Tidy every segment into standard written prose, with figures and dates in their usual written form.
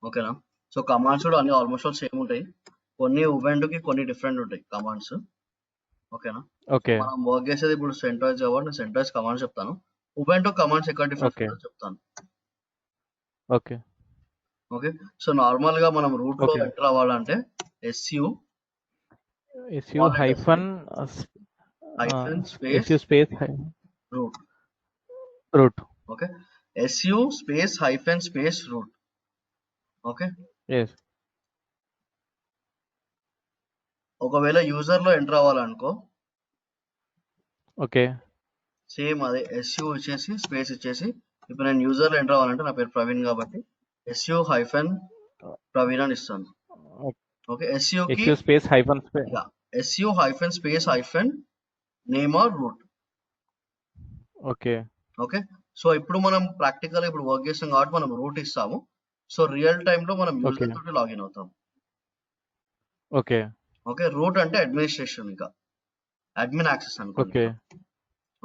ఓకేనా. So commands కూడా అన్ని ఆల్మోస్ట్ సేమ్ ఉంటాయి, కొన్ని ఉబెంటుకి కొన్ని డిఫరెంట్ ఉంటాయి కమాండ్స్. ఓకేనా. ఓకే మనం వర్క్ చేసేది ఇప్పుడు సెంట్రాయిజ్ కాబట్టి నేను సెంట్రాయిజ్ కమాండ్స్ చెప్తాను. ఉబెంటు కమాండ్స్ ఎక్కడ డిఫరెన్స్ ఓకే ఉంటుందో చెప్తాను. Okay okay. సో నార్మల్ గా మనం రూట్ లో ఓకే ఎంటర్ అవ్వాలంటే SU S U hyphen hyphen space S U space root. Root. Okay. SU space hyphen space root. Okay. Yes. ఒకవేళ యూజర్ లో ఎంటర్ అవ్వాలనుకో ఓకే సేమ్ అదే SU ఇచ్చేసి స్పేస్ ఇచ్చేసి, ఇప్పుడు నేను యూజర్ లో ఎంటర్ అవ్వాలంటే నా పేరు ప్రవీణ్ కాబట్టి SU హైఫన్ ప్రవీణ్ అని ఇస్తాను. ఓకే. SU కి S U space hyphen space. SU hyphen space hyphen name or root. Okay okay. So ఇప్పుడు మనం ప్రాక్టికల్ ఇప్పుడు వర్క్ చేస్తాం కాబట్టి మనం రూట్ ఇస్తాము. సో రియల్ టైమ్ లో మనం ఓకే యూజర్ తోటి లాగిన్ అవుతాం. Okay okay. రూట్ అంటే అడ్మినిస్ట్రేషన్, ఇంకా అడ్మిన్ యాక్సెస్ అనుకోండి. Okay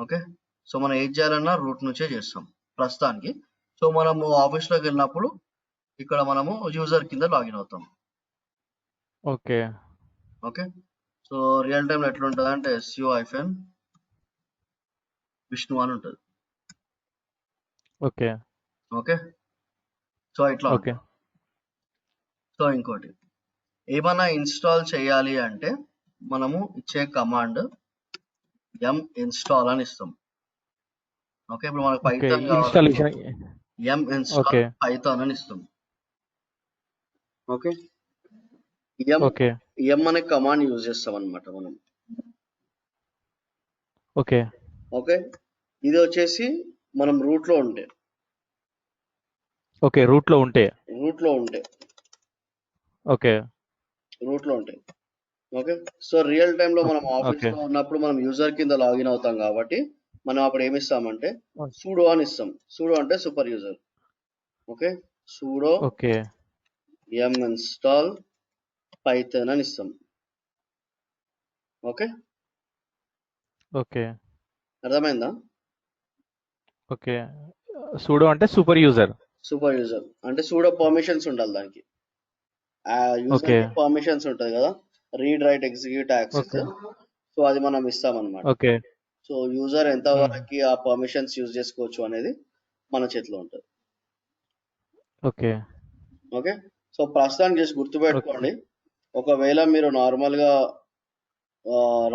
okay. సో మనం ఏం చేయాలన్నా రూట్ నుంచే చేస్తాం ప్రస్తుతానికి. సో మనము ఆఫీస్ లోకి వెళ్ళినప్పుడు ఇక్కడ మనము యూజర్ కింద లాగిన్ అవుతాం. Okay okay. So real time లో ఎట్లా ఉంటుంది అంటే SU హైఫన్ విష్ణు అని ఉంటుంది. Okay okay. సో ఇట్లా ఓకే ఉంటుంది. సో ఇంకోటి ఏమైనా ఇన్స్టాల్ చేయాలి అంటే మనము ఇచ్చే కమాండ్ m install అని ఇస్తాం. ఓకే. ఇప్పుడు మనకు ఓకే పైథాన్ కావాలి, installation. m install okay Python అని ఇస్తాం. ఓకే. m ఓకే m అనే కమాండ్ యూజ్ చేస్తాం అన్నమాట మనం. Okay okay. ఇది వచ్చేసి మనం రూట్ లో ఉంటే ఓకే రూట్లో ఉంటే. Okay okay. So real time లో మనం ఆఫీస్ ఓకే లో ఉన్నప్పుడు మనం యూజర్ కింద లాగిన్ అవుతాం కాబట్టి మనం అప్పుడు ఏమి ఇస్తామంటే sudo అని ఇస్తాం. sudo అంటే super user. Okay. sudo okay m install python అని ఇస్తాం. ఓకే. ఓకే అర్థమైందా? ఓకే సూడో అంటే సూపర్ యూజర్. సూపర్ యూజర్ అంటే sudo పర్మిషన్స్ ఉండాలి దానికి. ఆ యూజర్ ఓకే కి పర్మిషన్స్ ఉంటది కదా, read write execute access. Okay so అది మనం ఇస్తామన్నమాట. ఓకే సో యూజర్ ఎంత వరకు ఆ పర్మిషన్స్ యూజ్ చేసుకోవచ్చు అనేది మన చేతిలో ఉంటుంది. Okay okay. సో ప్రస్తుతానికి జస్ట్ గుర్తుపెట్టుకోండి, ఒకవేళ మీరు నార్మల్ గా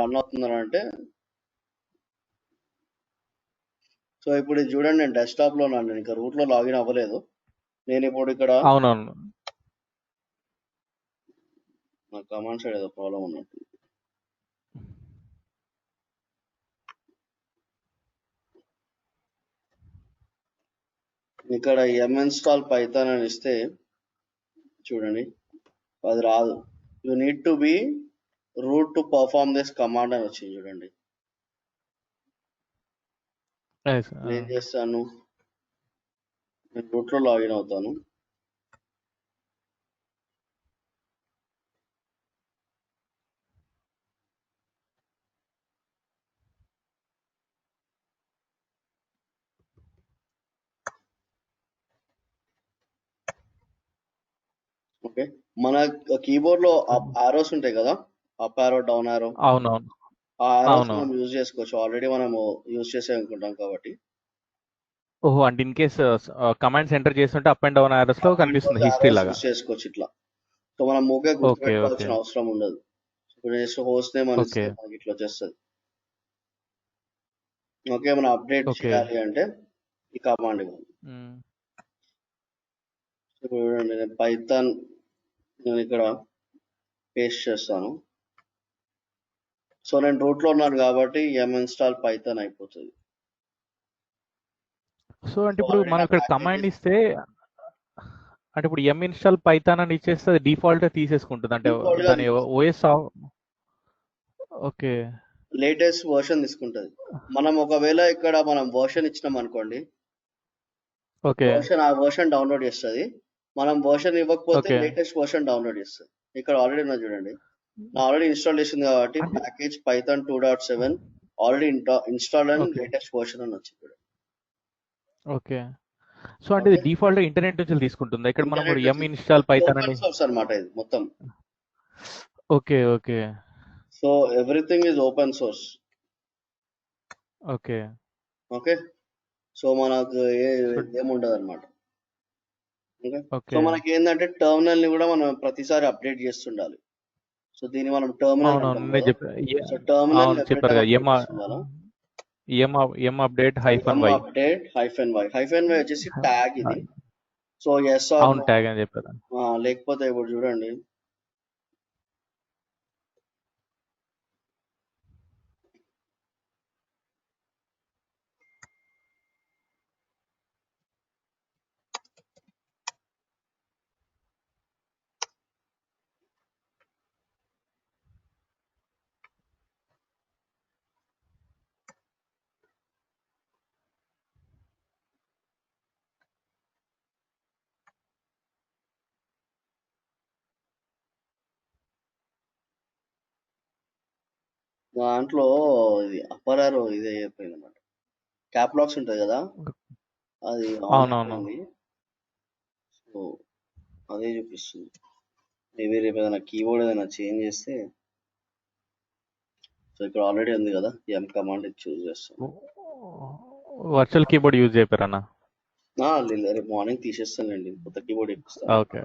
రన్ అవుతున్నారంటే, సో ఇప్పుడు ఇది చూడండి, నేను డెస్క్టాప్ లో ఉన్నాను, నేను ఇంకా రూట్ లో లాగిన్ అవ్వలేదు. నేను ఇప్పుడు ఇక్కడ అవునవును. నా కమాండ్ సైడ్ ఏదో ప్రాబ్లం ఉన్నట్టు. ఇక్కడ m install python అని ఇస్తే చూడండి అది రాదు. You need to be root to perform this command అని వచ్చింది చూడండి. నేను ఏం చేస్తాను, నేను రూట్ లో లాగిన్ అవుతాను. ఓకే. మన కీబోర్డ్ లో ఆరోస్ ఉంటాయి కదా, అప్ ఆరో డౌన్ ఆరో, అవునవును. ఆ ఆరోస్ అవును. మనం యూజ్ చేసుకోవచ్చు. ఆల్రెడీ మనము యూజ్ చేసే అనుకుంటాం కాబట్టి. ఓహో అంటే ఇన్ కేస్ కమాండ్స్ ఎంటర్ చేస్తుంటే అప్ అండ్ డౌన్ ఆరోస్ లో కనిపిస్తుంది హిస్టరీ లాగా. యూజ్ చేసుకోవచ్చు ఇట్లా. సో మనం మూకే ఓకే ఓకే గుర్తుపెట్టుకోవాల్సిన అవసరం ఉండదు. ఇప్పుడు జస్ట్ హోస్ట్ నేమ్ అని ఓకే మనకి ఇట్లా వచ్చేస్తుంది. ఓకే. మనం అప్డేట్ ఓకే చేయాలి అంటే ఈ కమాండ్ ఇవ్వాలి. ఇప్పుడు నేను పైథాన్ నేను ఇక్కడ పేస్ట్ చేస్తాను. సో నేను రూట్ లో ఉన్నాను కాబట్టి m install python అయిపోతుంది. సో అంటే ఇప్పుడు మనం ఇక్కడ కమాండ్ ఇస్తే అంటే ఇప్పుడు m ఇన్స్టాల్ పైథాన్ అని ఇచ్చేస్తే అది డిఫాల్ట్ తీసేసుకుంటుంది అంటే దాని ఓఎస్. ఓకే. లేటెస్ట్ వర్షన్ తీసుకుంటది. మనం ఒకవేళ ఇక్కడ మనం వర్షన్ ఇచ్చినాం అనుకోండి, ఓకే ఆ వర్షన్ డౌన్లోడ్ చేస్తుంది. మనం వర్షన్ ఇవ్వకపోతే ఓకే లేటెస్ట్ వర్షన్ డౌన్లోడ్ చేస్తుంది. ఇక్కడ ఆల్రెడీ ఉన్నా చూడండి, నా ఆల్రెడీ ఇన్స్టాల్ చేసింది కాబట్టి package python 2.7 already install and latest version అని వచ్చింది. ఓకే సో అంటే ఇది డిఫాల్ట్ ఇంటర్నెట్ నుంచి తీసుకుంటుందా? ఇక్కడ మనం ఇంటర్నెట్ ఎం ఇన్స్టాల్ పైథాన్ అని. ఓపెన్ సోర్స్ అన్నమాట ఇది మొత్తం. Okay okay so everything is open source. Okay okay. So మనకు సో ఏముండదు అనమాట. ఓకే. సో ఓకే మనకి ఏంటంటే టర్మినల్ ని కూడా మనం ప్రతిసారి అప్డేట్ చేస్తుండాలి. సో దీన్ని మనం టర్మినల్ అవునవును అంటాం నేను కదా. చెప్పా సో టర్మినల్ అవును ఎవ్రీ చెప్పారు టైం కదా అప్డేట్ చేస్తుండాలా. Yum update hyphen y. Update hyphen y వచ్చేసి ట్యాగ్ ఇది. సో ఎస్ ఆర్ అవును ట్యాగ్ అని చెప్పారు. లేకపోతే ఇప్పుడు చూడండి దాంట్లో ఇది అప్పర్ ఆరో ఇది అయిపోయింది అనమాట. క్యాప్ లాక్స్ ఉంటుంది కదా, అది ఆన్ అవునవును అయిపోయింది. సో అదే చూపిస్తుంది. మేబీ రేపు ఏదైనా కీబోర్డ్ ఏదైనా చేంజ్ చేస్తే. సో ఇక్కడ ఆల్రెడీ ఉంది కదా, ఎం కమాండ్ చూస్ చేస్తాం. వర్చువల్ కీబోర్డ్ యూజ్ చేయపారన్నా. రేపు మార్నింగ్ తీసేస్తానండి, కొత్త కీబోర్డ్ ఎక్కిస్తాను. ఓకే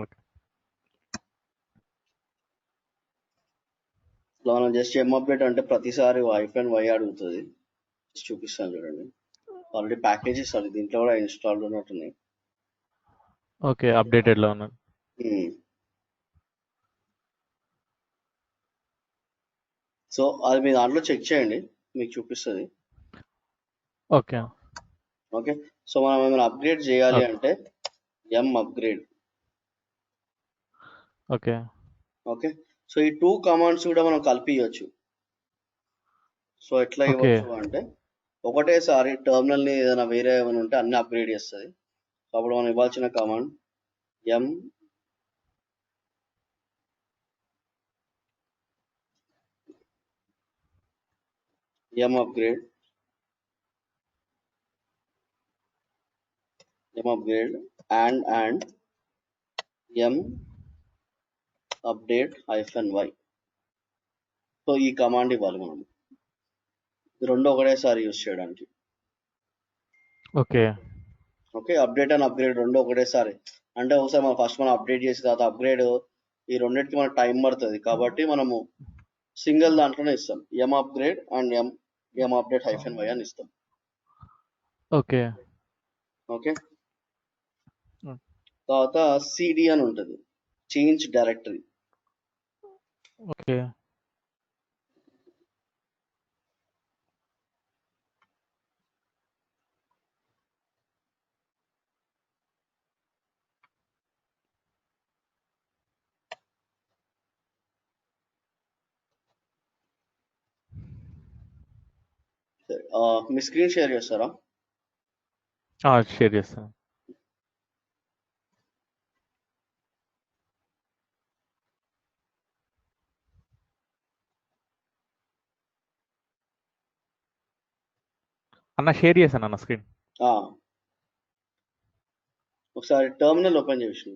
ఓకే ఇట్లా మనం జస్ట్ ఎం అప్డేట్ అంటే ప్రతిసారి వై అడుగుతుంది. చూపిస్తాను చూడండి. ఆల్రెడీ ప్యాకేజెస్ అది దీంట్లో కూడా ఇన్స్టాల్ ఉన్నట్టున్నాయి. ఓకే అప్డేటెడ్ లో ఉన్నది. సో అది మీ దాంట్లో చెక్ చేయండి, మీకు చూపిస్తుంది. Okay okay. సో మనం ఏమైనా అప్గ్రేడ్ చేయాలి ఓకే అంటే ఎం అప్గ్రేడ్. Okay okay. సో ఈ 2 కమాండ్స్ కూడా మనం కలిపియచ్చు. సో ఎట్లా ఓకే ఇవ్వచ్చు అంటే ఒకటేసారి టర్మినల్ ని ఏదైనా వేరే ఏమైనా ఉంటే అన్ని అప్గ్రేడ్ చేస్తుంది. సో అప్పుడు మనం ఇవ్వాల్సిన command M upgrade and yum update -y. So ఈ కమాండ్ ఇవ్వాలి మనం, ఈ రెండు ఒకటేసారి యూజ్ చేయడానికి. Okay okay. Update and upgrade రెండు ఒకటేసారి అంటే ఒకసారి మనం ఫస్ట్ మనం అప్డేట్ చేసిన తర్వాత అప్గ్రేడ్, ఈ రెండింటికి మనకు టైం పడుతుంది కాబట్టి మనము సింగిల్ దాంట్లోనే ఇస్తాం. Yum upgrade and yum update -y అని ఇస్తాం. Okay okay. తర్వాత సిడి అని ఉంటుంది, చేంజ్ డైరెక్టరీ. ఓకే మీ స్క్రీన్ షేర్ చేస్తారా? షేర్ చేస్తాను. అన్న షేర్ చేశాను అన్న స్క్రీన్. ఒకసారి టర్మినల్ ఓపెన్ చేసి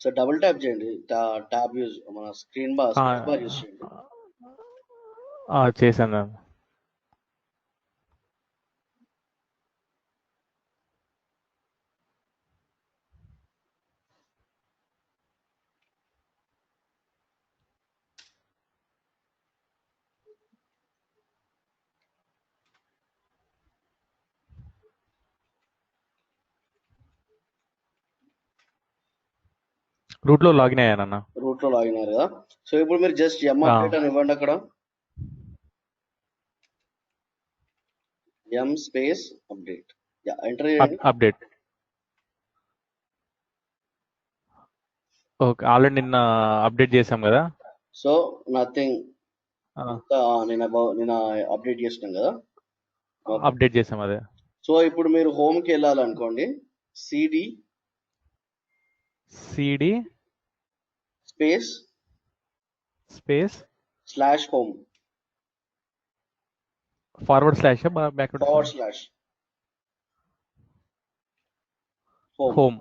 సో డబుల్ ట్యాప్ చేయండి, ట్యాబ్ యూజ్ మన స్క్రీన్ బార్ యూజ్ చేయండి. చేశాను. రూట్ లో లాగిన్ అయ్యానన్న. రూట్ లో లాగిన్ అయ్యారు కదా. సో ఇప్పుడు మీరు జస్ట్ ఎం అప్డేట్ అని ఇవ్వండి అక్కడ. m space update. ఎంటర్ చేయండి. అప్డేట్. ఓకే, ఆల్రెడీ నిన్న అప్డేట్ చేసాం కదా. సో నథింగ్, నేను అప్డేట్ చేసినాం కదా. అప్డేట్ చేసాం అదే. సో ఇప్పుడు మీరు హోమ్ కి వెళ్ళాలనుకోండి, CD space /home forward slash backward home.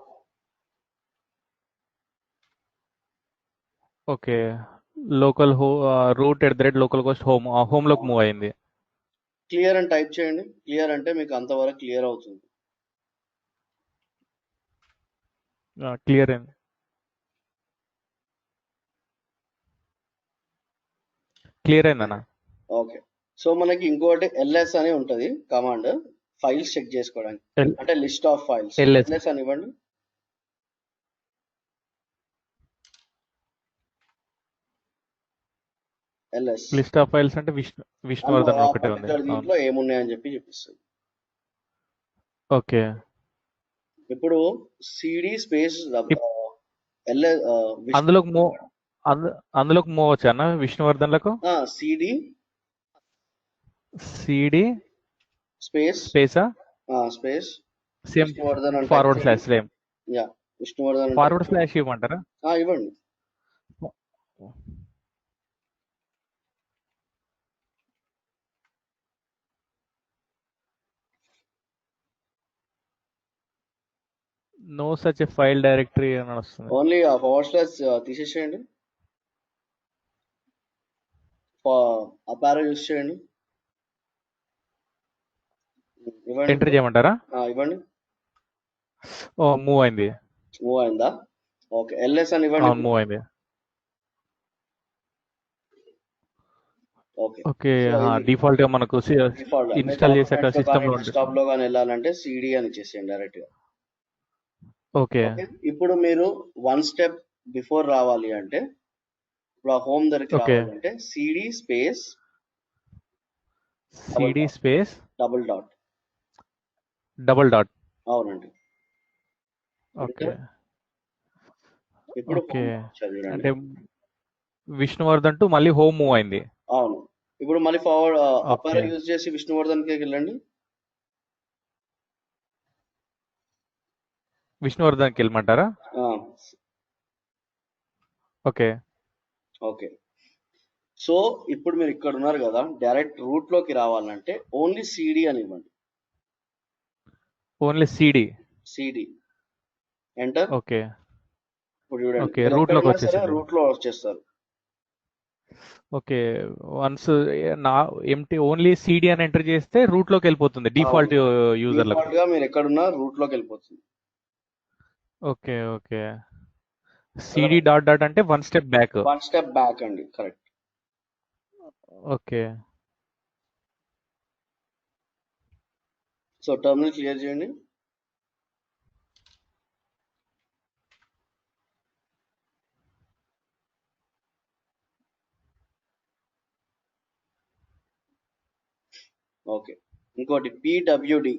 Okay, local root @localhost home లోకి మూవ్ అయింది. క్లియర్ అని టైప్ చేయండి. క్లియర్ అంటే మీకు అంతవరకు క్లియర్ అవుతుంది. క్లియర్ అయింది. క్లియర్ అయిందన్నా. ఓకే, సో మనకి ఇంకోటి ls అని ఉంటది కమాండ్, ఫైల్స్ చెక్ చేసుకోవడానికి, అంటే లిస్ట్ ఆఫ్ ఫైల్స్. ls అని ఇవ్వండి. లిస్ట్ ఆఫ్ ఫైల్స్ అంటే విష్ణువర్ధన్ ఒకటే ఉంది. దీంట్లో ఏమున్నాయని చెప్పి చూపిస్తుంది. ఓకే, ఇప్పుడు సిడి స్పేస్ అందులోకి మూవ్ వచ్చా అన్న విష్ణువర్ధన్లకు. సిడి స్పేసా space same forward slash same Vishnuvardhan forward slash ఇవ్వమంటారా? ఇవ్వండి. No such a file directory అని వస్తుంది. ఓన్లీ ఫార్వర్డ్ స్లాష్ తీసేసేయండి, అప్ ఆరో యూస్ చేయండి. ఎంటర్ చేయమంటారా? ఇవ్వండి. మూవ్ అయిందా? ఓకే, ls అని ఇవ్వండి. మూవ్ అయింది. ఓకే, డిఫాల్ట్ గా మనకు ఇన్స్టాల్ చేసాక సిస్టమ్ లో డెస్క్టాప్ లో గాని వెళ్ళాలంటే సిడి అని ఇచ్చేసేయండి డైరెక్ట్ గా. ఓకే, ఇప్పుడు మీరు వన్ స్టెప్ బిఫోర్ రావాలి అంటే, ఇప్పుడు ఆ హోమ్ దగ్గరికి రావాలంటే సిడి స్పేస్ డబుల్ డాట్. అవునండి. ఓకే, ఇప్పుడు అంటే విష్ణువర్ధన్ టు మళ్ళీ హోమ్ మూవ్ అయింది. అవును, ఇప్పుడు మళ్ళీ ఫార్వర్డ్ అప్పర్ యూజ్ చేసి విష్ణువర్ధన్ కి వెళ్ళండి. విష్ణువర్ధన్ కి వెళ్ళమంటారా? ఓకే, సో ఇప్పుడు మీరు ఇక్కడ ఉన్నారు కదా, డైరెక్ట్ రూట్ లోకి రావాలంటే ఓన్లీ సిడి అని ఇవ్వండి. Only CD enter. ఓకే, ఇప్పుడు చూడండి, ఓకే, రూట్ లోకి వచ్చేసారు. రూట్ లో వచ్చేస్తారు. Okay, once empty only CD అని ఎంటర్ చేస్తే రూట్ లోకి వెళ్ళిపోతుంది డిఫాల్ట్ యూజర్ లకు. మీరు ఎక్కడున్నా రూట్ లోకి వెళ్ళిపోతుంది. ఓకే, సిడి డాట్ అంటే వన్ స్టెప్ బ్యాక్ అండి. Correct. Okay, so terminal clear చేయండి. ఓకే, ఇంకోటి pwd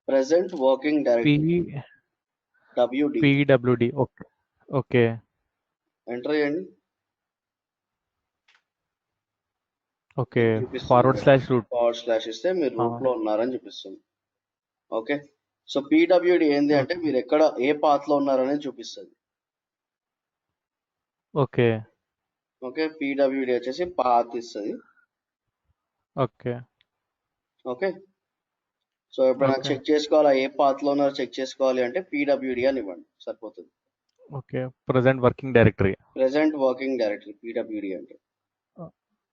present working directory. pwd okay, enter చేయండి. ఓకే, ఫార్వర్డ్ స్లాష్ ఇస్తే మీరు రూట్ లో ఉన్నారని చూపిస్తుంది. ఓకే, సో pwd ఏంది అంటే మీరు ఎక్కడ ఏ పాత్ లో ఉన్నారనేది చూపిస్తుంది. ఓకే, pwd వచ్చేసి పాత్ ఇస్తుంది. ఓకే, సో ఎప్పుడైనా చెక్ చేసుకోవాలా ఏ పాత్ లో ఉన్నారో చెక్ చేసుకోవాలి అంటే pwd అని ఇవ్వండి, సరిపోతుంది. Okay, present working directory pwd అంటే.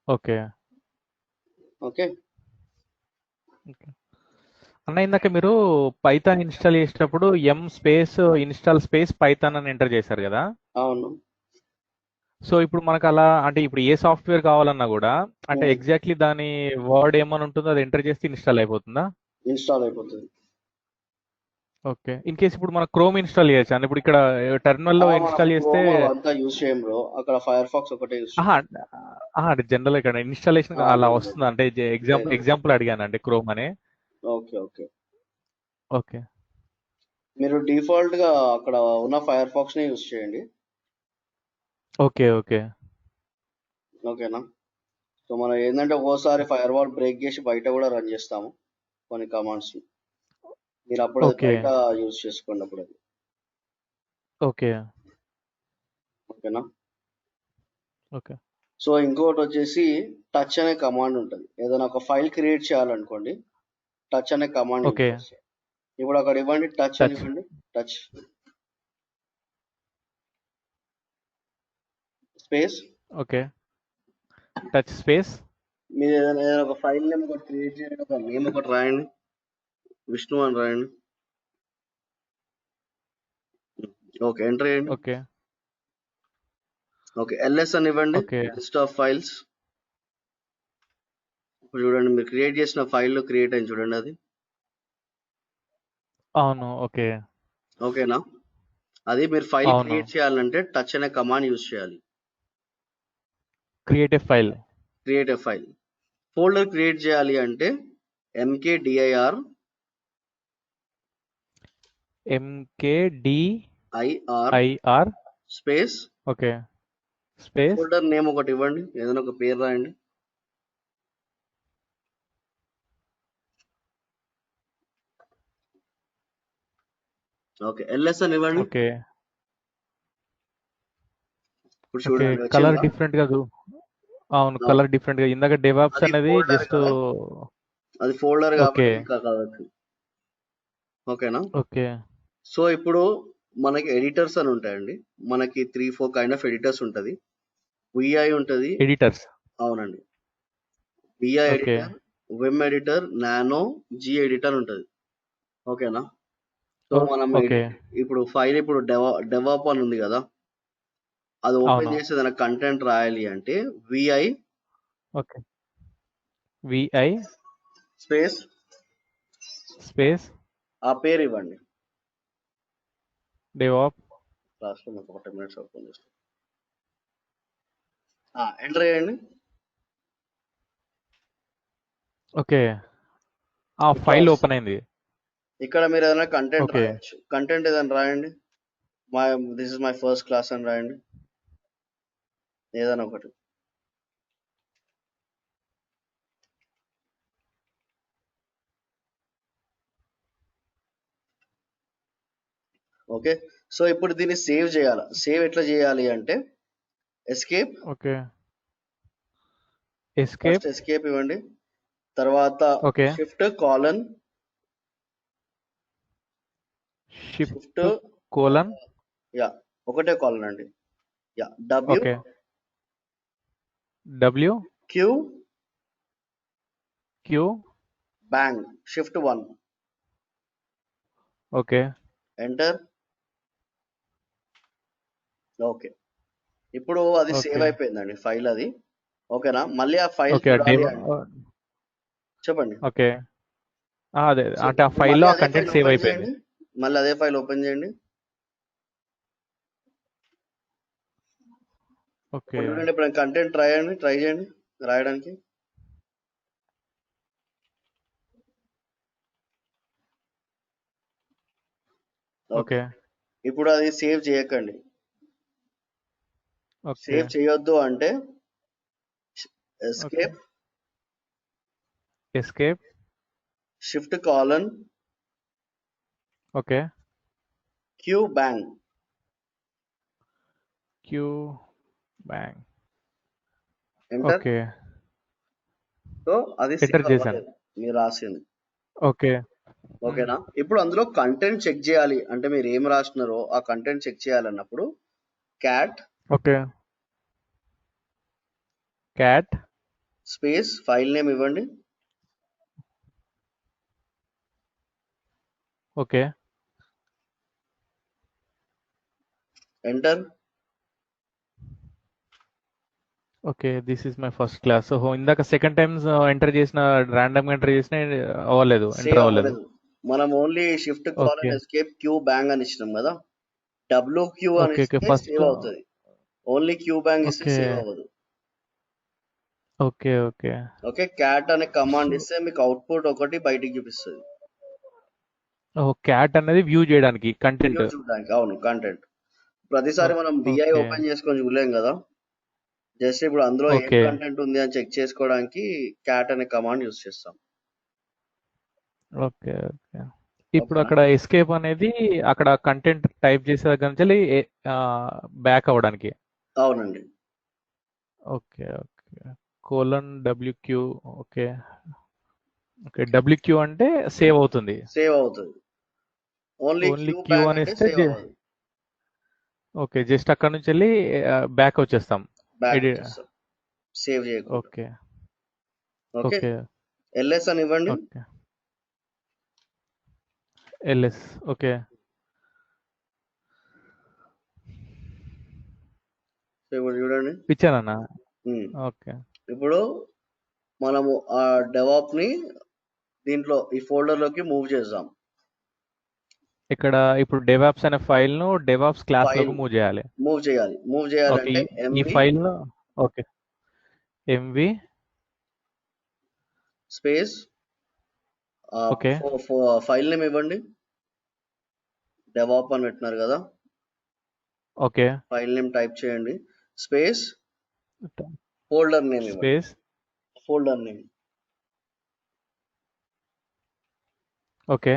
ఓకే, అన్న ఇందాక మీరు పైథాన్ ఇన్స్టాల్ చేసేటప్పుడు ఇన్స్టాల్ స్పేస్ పైథాన్ అని ఎంటర్ చేశారు కదా. అవును. సో ఇప్పుడు మనకు అలా అంటే ఇప్పుడు ఏ సాఫ్ట్వేర్ కావాలన్నా కూడా అంటే ఎగ్జాక్ట్లీ దాని వర్డ్ ఏమని ఉంటుందో అది ఎంటర్ చేస్తే ఇన్స్టాల్ అయిపోతుందా? ఇన్స్టాల్ అయిపోతుంది. ఓకే. ఇన్ కేస్ ఇప్పుడు మనం క్రోమ్ ఇన్స్టాల్ చేయొచ్చా అండి? ఇప్పుడు ఇక్కడ టెర్మినల్ లో మనం ఇన్స్టాల్ చేస్తే క్రోమ్ అవంతా యూజ్ చేయం బ్రో, అక్కడ ఫైర్ ఫాక్స్ ఒకటే యూజ్ ఆహా చేస్తాం. అంటే జనరల్ ఇక్కడ ఇన్స్టాలేషన్ అలా లేదు లేదు వస్తుందా అంటే లేదు. ఎగ్జాంపుల్ అడిగానండి క్రోమ్ అని. Okay okay. ఓకే. మీరు డిఫాల్ట్ గా అక్కడ ఉన్న ఫైర్ ఫాక్స్ ని యూజ్ చేయండి. ఓకే. ఓకే. ఓకేనా? సో మనం ఏంటంటే ఒక్కోసారి ఫైర్ వాల్ బ్రేక్ చేసి బయట కూడా రన్ చేస్తాము కొన్ని కమాండ్స్. మీరు అప్పుడు అది ఓకే. బయట యూజ్ చేసుకోండి అప్పుడు అది. ఓకే. ఓకేనా? ఓకే. సో ఇంకొకటి వచ్చేసి టచ్ అనే కమాండ్ ఉంటుంది. ఏదైనా ఒక ఫైల్ క్రియేట్ చేయాలనుకోండి, టచ్ అనే కమాండ్ యూజ్ ఓకే. చేస్తాం. ఇప్పుడు అక్కడ ఇవ్వండి, టచ్ అని టచ్. ఇవ్వండి, touch space. Okay. Touch space. మీరు ఏదైనా ఒక ఫైల్ నేమ్ ఒకటి క్రియేట్ చేయండి, ఒక నేమ్ ఒకటి రాయండి, విష్ణు అని రాయండి. ఓకే, ఎంటర్ చేయండి. ఓకే. ఓకే, ఎల్ఎస్ అని ఇవ్వండి, ఓకే. List of files. ఇప్పుడు చూడండి, మీరు క్రియేట్ చేసిన ఫైల్ క్రియేట్ అయింది చూడండి అది. అవును. ఓకే. ఓకేనా? అది మీరు ఫైల్ అవును. క్రియేట్ చేయాలంటే టచ్ అనే కమాండ్ యూజ్ చేయాలి. Create a file. Create a file. Folder create చేయాలి అంటే mkdir MKDIR space okay. Space. Folder name ఒకటి ఇవ్వండి, ఏదైనా ఒక పేరు రాయండి. ఓకే, ఎల్ఎస్ అని ఇవ్వండి. ఓకే. ఇప్పుడు ఓకే. చూడండి కలర్ వచ్చిందా? డిఫరెంట్ గా అవును. కలర్ డిఫరెంట్ గా ఇందాక డెవాప్స్ అది అనేది ఫోల్డర్ జస్ట్. కదా, అది ఫోల్డర్ ఓకే. కాబట్టి ఇంకా కావచ్చు. ఓకేనా? ఓకే. సో ఇప్పుడు మనకి ఎడిటర్స్ అని ఉంటాయండి. మనకి 3-4 కైండ్ ఆఫ్ ఎడిటర్స్ ఉంటుంది. విఐ ఉంటుంది. ఎడిటర్స్. అవునండి, VI okay. Editor, vim editor, nano, G editor ఉంటుంది. ఓకేనా? సో మనం ఓకే. ఇప్పుడు ఫైల్ ఇప్పుడు డెవాప్ అని ఉంది కదా, అది ఓపెన్ అవును. చేసి ఏదైనా కంటెంట్ రాయాలి అంటే VI okay. VI space space ఆ పేరు ఇవ్వండి. డెవాప్. లాస్ట్ లో ఒక 10 minutes ఓపెన్ చేస్తాం. ఎంటర్ చేయండి. ఓకే. ఆ ఇక్కడ ఫైల్ ఓపెన్ అయింది. ఇక్కడ మీరు ఏదైనా కంటెంట్ ఓకే. రాయొచ్చు. కంటెంట్ ఏదైనా రాయండి. This is my first class అని రాయండి, ఏదైనా ఒకటి. ఓకే, సో ఇప్పుడు దీన్ని సేవ్ చేయాలి. సేవ్ ఎట్లా చేయాలి అంటే escape. Okay. Escape. First escape ఇవ్వండి, తర్వాత okay. Shift colon, shift shift colon. Yeah ఒకటే కాలన్ అండి. Yeah W okay. W Q Q. Bang, shift 1, okay. Enter. Okay, ఇప్పుడు అది సేవ్ ఓకే. అయిపోయిందండి ఫైల్ అది. ఓకేనా? మళ్ళీ ఆ ఫైల్ ఓకే. చూడాలి అంటే చెప్పండి. ఓకే. అదే అంటే ఆ ఇప్పుడు ఫైల్లో మళ్ళీ ఆ అదే కంటెంట్ ఫైల్ సేవ్ ఓపెన్ అయిపోయింది. చేయండి. మళ్ళీ అదే ఫైల్ ఓపెన్ చేయండి. ఓకే. ఇప్పుడు చూడండి, ఇప్పుడు కంటెంట్ ట్రై చేయండి రాయడానికి. Okay, okay. ఇప్పుడు అది సేవ్ చేయకండి. ఓకే. సేవ్ చేయొద్దు అంటే okay. Escape, escape. Shift colon, okay. Q bang, Q bang. Enter. Okay. So అది ఎంటర్ సేవ్ చేశాను. అవ్వలేదు మీరు రాసింది. ఓకే. ఓకేనా? ఇప్పుడు అందులో కంటెంట్ చెక్ చేయాలి అంటే మీరు ఏం రాసినారో ఆ కంటెంట్ చెక్ చేయాలన్నప్పుడు cat okay. Cat space file name ఇవ్వండి, okay. Enter. Okay. This is my first class. So ఇందాక సెకండ్ టైమ్స్ ఎంటర్ చేసిన ర్యాండమ్ ఎంటర్ చేసిన అవ్వలేదు, ఎంటర్ సేవ్ అవ్వలేదు. అవ్వలేదు. మనం only shift colon okay and escape Q bang అని ఇచ్చినాం కదా, WQ అని ఓకే ఓకే ఇస్తే ఫస్ట్ సేవ్ అవుతుంది. ఓన్లీ క్యూ బ్యాంగ్ ఇస్తే ఓకే సేవ్ అవ్వదు. ఓకే ఓకే ఓకే, క్యాట్ అనే కమాండ్ సో ఇస్తే మీకు అవుట్పుట్ ఒకటి బయటికి చూపిస్తుంది, క్యాట్ అనేది వ్యూ చేయడానికి వ్యూ కంటెంట్. చూడడానికి. అవును, కంటెంట్. ప్రతిసారి మనం BI ఓకే ఓపెన్ చేసుకొని చూడలేం కదా, జస్ట్ ఇప్పుడు అందులో ఏం ఓకే కంటెంట్ ఉంది అని చెక్ చేసుకోవడానికి క్యాట్ అనే కమాండ్ యూస్ చేస్తాం. ఓకే ఓకే ఇప్పుడు ఓకేనా? అక్కడ ఎస్కేప్ అనేది అక్కడ కంటెంట్ టైప్ చేసే దగ్గర నుంచి బ్యాక్ అవ్వడానికి. అవునండి. Okay okay colon W Q. Okay okay W Q అంటే సేవ్ అవుతుంది. సేవ్ అవుతుంది. Only only Q Q bang అని అంటే ఇస్తే సేవ్ అవ్వదు, ఓకే జస్ట్ అక్కడ నుంచి వెళ్ళి బ్యాక్ వచ్చేస్తాం. బ్యాక్ ఎడి వచ్చేస్తాం సేవ్ చేయకుండా. ఓకే ఓకే, ఓకే LS అని ఇవ్వండి. Okay L S. ఓకే సో ఇప్పుడు చూడండి. ఇచ్చానన్నా. ఉమ్. ఓకే ఇప్పుడు మనము ఆ డెవాప్ ని దీంట్లో ఈ ఫోల్డర్ లోకి మూవ్ చేద్దాం. ఇక్కడ ఇప్పుడు డెవాప్స్ అనే ఫైల్ ను డెవాప్స్ క్లాస్ ఫైల్ లోకి మూవ్ చేయాలి. మూవ్ చేయాలి. మూవ్ ఓకే చేయాలంటే ఈ MV ఫైల్ ను okay MV space okay file name ఇవ్వండి. డెవాప్ అని పెట్టినారు కదా, ఓకే ఫైల్ నేమ్ టైప్ చేయండి. స్పేస్ ఫోల్డర్ నేమ్ ఇవ్వండి. Space folder name. Okay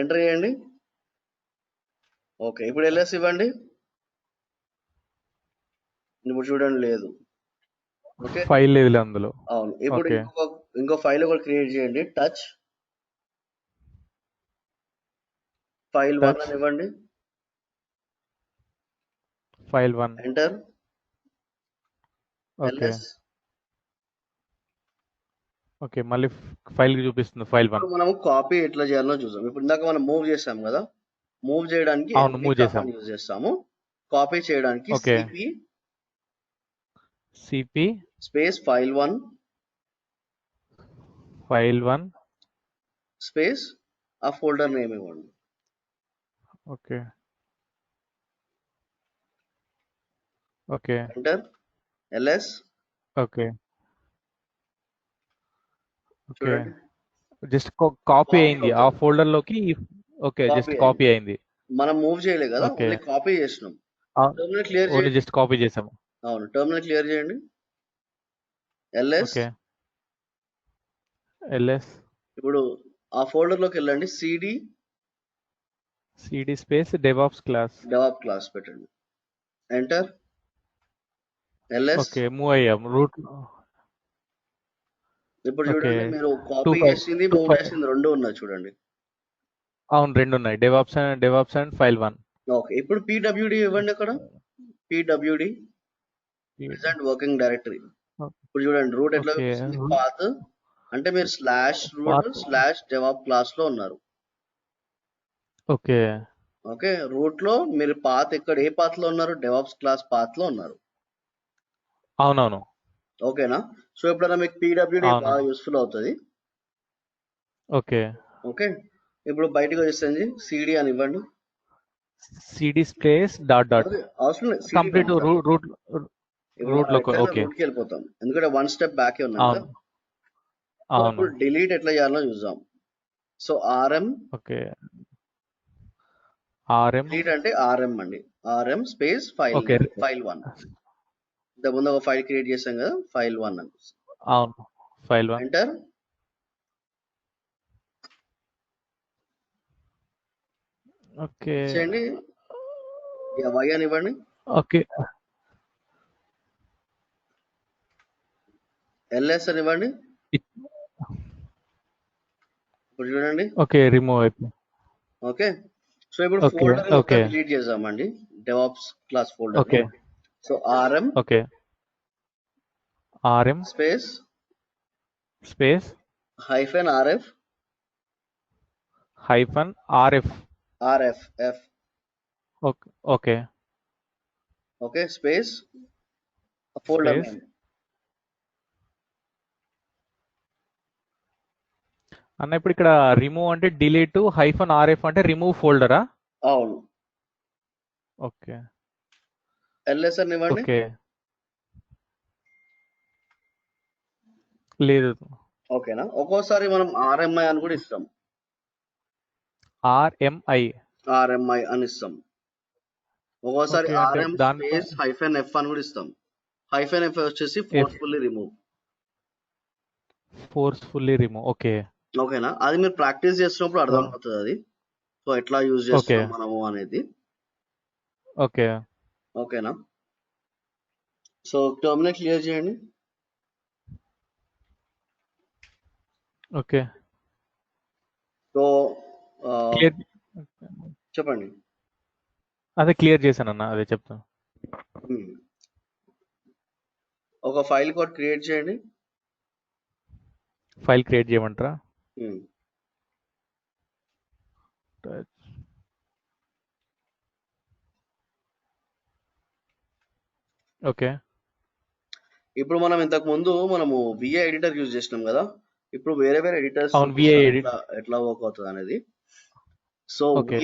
enter చేయండి. ఓకే, ఇప్పుడు LS ఇవ్వండి. ఇప్పుడు చూడండి, లేదు. ఓకే, ఫైల్ లేదు అందులో. అవును. ఇప్పుడు ఓకే ఇంకో ఫైల్ ఒకటి క్రియేట్ చేయండి. టచ్ ఫైల్ 1 టచ్ అని ఇవ్వండి. File 1. Enter. Okay LS. Okay మళ్ళీ ఫైల్ కి చూపిస్తుంది ఫైల్ 1. ఇప్పుడు మనం కాపీ ఎట్లా చేయాలో చూసాం. ఇప్పుడు ఇందాక మనం మూవ్ చేసాం కదా, మూవ్ చేయడానికి అవును MV మూవ్ చేసాం. కమాండ్ యూజ్ చేస్తాము. కాపీ చేయడానికి okay CP CP space file 1 file 1. Space ఆ ఫోల్డర్ నేమ్ ఇవ్వండి. Okay okay enter. LS. Okay okay చూడండి, జస్ట్ కాపీ కాపీ అయింది ఆ అవుతుంది. ఫోల్డర్ లోకి. ఓకే కాపీ జస్ట్ అయింది. కాపీ అయింది. మనం మూవ్ చేయలేదు కదా, ఓకే ఓన్లీ కాపీ చేసినాం. టర్మినల్ క్లియర్ ఓన్లీ చేయండి. జస్ట్ కాపీ చేసాము. అవును, టర్మినల్ క్లియర్ చేయండి. LS. ఓకే ఎల్ఎస్ ఇప్పుడు ఆ ఫోల్డర్ లోకి వెళ్ళండి. CD space DevOps class. Devop class పెట్టండి. ఎంటర్. LS. ఓకే మూవ్ అయ్యాం రూట్. ఇప్పుడు ఓకే చూడండి, మీరు టూ కాపీ ఫైల్ చేసింది టూ మూవ్ ఫైల్ చేసింది రెండు ఉన్నాయి చూడండి. అవును రెండు ఉన్నాయి డెవాప్స్ అండ్ ఫైల్ 1. ఓకే, ఇప్పుడు PWD ఇవ్వండి. అక్కడ PWD ప్రెసెంట్ వర్కింగ్ డైరెక్టరీ. ఇప్పుడు చూడండి, రూట్ ఎట్లా ఓకే చూపిస్తుంది. పాత్ అంటే మీరు /root /DevOps క్లాస్ లో ఉన్నారు. ఓకే ఓకే, రూట్ లో మీరు పాత్ ఎక్కడ ఏ పాత్ లో ఉన్నారు, డెవాప్స్ క్లాస్ పాత్ లో ఉన్నారు. అవునవును ఓకేనా? సో ఎప్పుడైనా మీకు PWD అవును బాగా యూస్ఫుల్ అవుతుంది. ఓకే ఓకే, ఇప్పుడు బయటకు వచ్చేసింది. CD అని ఇవ్వండి. సిడి స్పేస్ డాట్ డాట్ అవసరం లేదు, CD కంప్లీట్ రూట్ ఇప్పుడు రూట్ మనం లోకి. ఎట్లయినా ఓకే రూట్కి వెళ్ళిపోతాం, ఎందుకంటే 1 స్టెప్ బ్యాకే ఉన్నాం కదా. అవును సో అవును ఇప్పుడు డిలీట్ ఎట్లా చేయాలో చూద్దాం. So RM okay RM. Delete అంటే RM అండి. RM space file okay name file 1. ఇంతకుముందు ఒక ఫైల్ క్రియేట్ చేసాం కదా, ఫైల్ 1 అని. అవును ఫైల్ 1. ఎంటర్. ఓకే చేయండి. Y అని ఇవ్వండి. ఓకే LS అని ఇవ్వండి. ఇప్పుడు చూడండి. ఓకే రిమూవ్ అయిపోయింది. ఓకే, సో ఇప్పుడు ఓకే ఫోల్డర్ మొత్తం ఓకే డిలీట్ చేద్దామండి, DevOps class folder. Okay so RM okay RM space space -RF hyphen RF. RF okay okay okay space folder space name. అన్న ఇప్పుడు ఇక్కడ రిమూవ్ అంటే డిలీట్ -rf అంటే remove ఫోల్డరా? అవును. ఓకే ఎల్ఎస్ అని ఇవ్వండి. ఓకే లేదు ఓకేనా. ఒక్కోసారి మనం ఆర్ఎంఐ అని కూడా ఇస్తాం. RMI ఆర్ఎంఐ అని ఇస్తాం. ఒక్కోసారి ఓకే అంటే ఆర్ఎం దాంట్లో స్పేస్ -f అని కూడా ఇస్తాం. -f వచ్చేసి forcefully remove. Forcefully remove. Okay ఓకేనా. అది మీరు ప్రాక్టీస్ చేస్తున్నప్పుడు అర్థమవుతుంది అది. సో ఎట్లా యూజ్ ఓకే చేస్తున్నాం మనము అనేది. ఓకే ఓకేనా. సో టర్మినల్ క్లియర్ చేయండి. ఓకే సో క్లియర్ చెప్పండి. అదే క్లియర్ చేశానన్న, అదే చెప్తాను. ఒక ఫైల్ కోడ్ క్రియేట్ చేయండి. ఫైల్ క్రియేట్ చేయమంటారా? ఓకే ఇప్పుడు మనం ఇంతకు ముందు మనము విఏ ఎడిటర్ యూజ్ చేసినాం కదా. ఇప్పుడు వేరే వేరే ఎడిటర్స్ అవును VI ఎడిట్. ఎట్లా వర్క్ అవుతుంది అనేది. So okay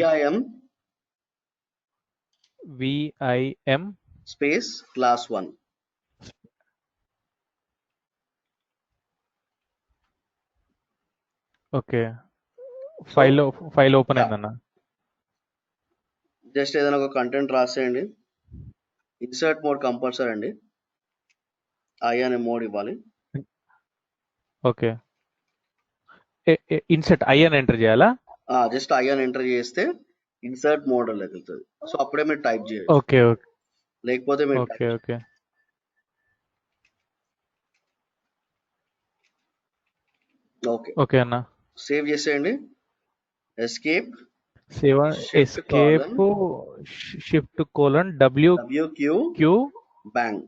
VIM space class 1. Okay file open అయిందన్న. జస్ట్ ఏదైనా ఒక కంటెంట్ రాసేయండి. ఇన్సర్ట్ మోడ్ కంపల్సరీ అండి. ఐ అనే మోడ్ ఇవ్వాలి. ఓకే ఇన్సర్ట్ ఐ అని ఎంటర్ చేయాలా? జస్ట్ ఐ అని ఎంటర్ చేస్తే ఇన్సర్ట్ మోడ్ వెళ్తుంది. సో అప్పుడే మీరు టైప్ చేయండి. ఓకే ఓకే లేకపోతే మీరు ఓకే ఓకే ఓకే ఓకే అన్న. సేవ్ చేసేయండి. Escape escape shift colon WQ bang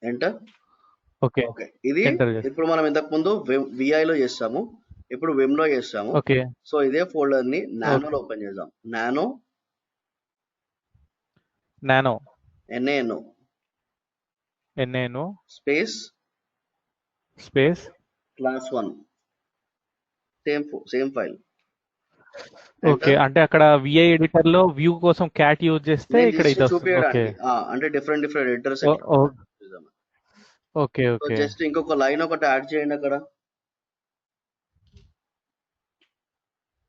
enter. Okay okay ఇది ఎంటర్ చేసి ఇప్పుడు మనం ఇంతకు ముందు VI లో చేస్తాము, ఇప్పుడు విమ్ లో చేస్తాము. ఓకే సో ఇదే ఫోల్డర్ ని నానోలో ఓపెన్ చేద్దాం. Nano NaNO space class 1 same file. Okay అంటే అక్కడ VI ఎడిటర్ లో వ్యూ కోసం క్యాట్ యూజ్ చేస్తే ఇక్కడ ఇది వస్తుంది. ఓకే అంటే different editors. Okay okay just ఇంకొక లైన్ ఒకటి యాడ్ చేయండి. అక్కడ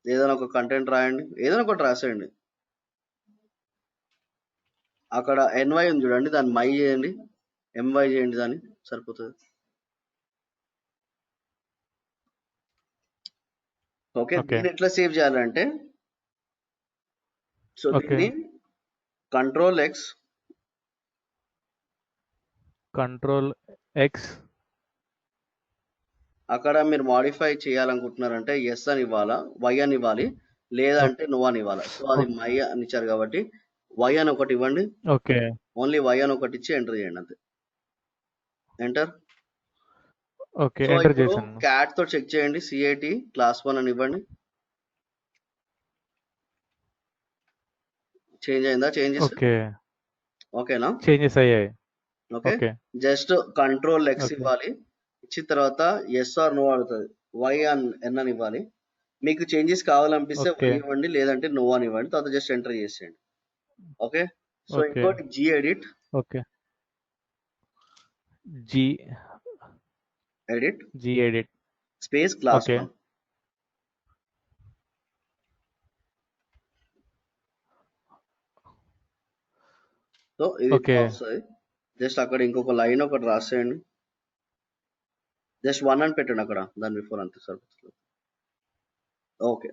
ఏదైనా ఒక కంటెంట్ రాయండి, ఏదైనా ఒకటి రాసేయండి. అక్కడ NY ఉంది చూడండి, దాన్ని మై చేయండి, MY చేయండి, దాన్ని సరిపోతుంది. ఓకే దీన్ని ఎట్లా సేవ్ చేయాలంటే, సో దీన్ని కంట్రోల్ X అక్కడ మీరు మాడిఫై చేయాలనుకుంటున్నారంటే ఎస్ అని ఇవ్వాలా, వై అని ఇవ్వాలి, లేదంటే నో అని ఇవ్వాలి. సో అది మై అని ఇచ్చారు కాబట్టి వై అని ఒకటి ఇవ్వండి. ఓకే ఓన్లీ వై అని ఒకటి ఇచ్చి ఎంటర్ చేయండి అంతే. ఎంటర్. ఓకే ఎంటర్ చేశాను. క్యాట్ తో చెక్ చేయండి. CAT క్లాస్ 1 అని ఇవ్వండి. చేంజ్ అయిందా? చేంజెస్ ఓకేనా? చేంజెస్ అయ్యాయి. ఓకే జస్ట్ కంట్రోల్ X ఇవ్వాలి. ఇచ్చిన తర్వాత ఎస్ ఆర్ నో అడుగుతుంది. వై ఎన్ అని ఇవ్వాలి. మీకు చేంజెస్ కావాలనిపిస్తే వై ఇవ్వండి, లేదంటే నో అని ఇవ్వండి. తర్వాత జస్ట్ ఎంటర్ చేసేయండి. ఓకే సో ఇంకోటి gedit స్పేస్ క్లాస్ 1. సో ఇది వస్తుంది. జస్ట్ అక్కడ ఇంకొక లైన్ ఒకటి రాసేయండి. జస్ట్ 1 అని పెట్టండి అక్కడ, దాని బిఫోర్ అంతే సరిపోతుంది. ఓకే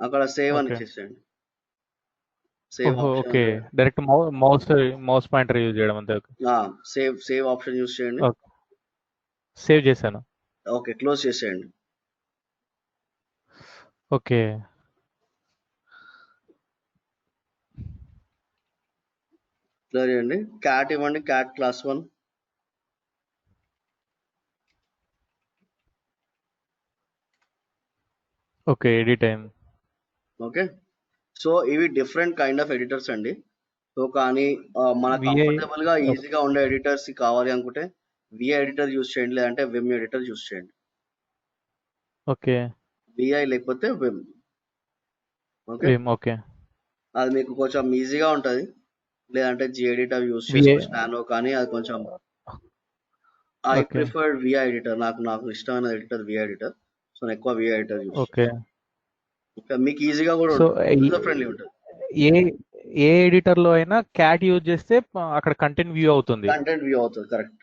అక్కడ సేవ్ అని ఇచ్చేసేయండి. Okay direct mouse pointer use చేయడం అంతే. సేవ్ ఆప్షన్ యూజ్ చేయండి. సేవ్ చేశాను. ఓకే క్లోజ్ చేసేయండి. ఓకే క్లియర్ చేయండి. క్యాట్ ఇవ్వండి, క్యాట్ క్లాస్ 1. ఓకే ఎడిట్ అయింది. ఓకే సో ఇవి డిఫరెంట్ కైండ్ ఆఫ్ ఎడిటర్స్ అండి. సో కానీ మన కంఫర్టబుల్ గా ఈజీగా ఉండే ఎడిటర్స్ కావాలి అనుకుంటే VI ఎడిటర్ యూజ్ చేయండి, లేదంటే విమ్ ఎడిటర్ యూజ్ చేయండి. ఓకే. విఐ లేకపోతే విమ్. Okay, vim. ఓకే. అది మీకు కొంచెం ఈజీగా ఉంటుంది. లేదంటే జీ ఎడిటర్ యూస్ విఐ. చేసుకోవచ్చు నానో, కానీ అది కొంచెం I okay. Prefer VI editor. నాకు ఇష్టమైన ఎడిటర్ విఐ ఎడిటర్. సో నేను ఎక్కువ విఐ ఎడిటర్ యూస్ ఓకే. చేస్తాను. మీకు ఈజీగా కూడా సో ఉంటుంది, యూజర్ ఫ్రెండ్లీ ఉంటుంది. ఏ ఏ ఎడిటర్ లో అయినా క్యాట్ యూజ్ చేస్తే అక్కడ కంటెంట్ వ్యూ అవుతుంది. కంటెంట్ వ్యూ అవుతుంది, కరెక్ట్.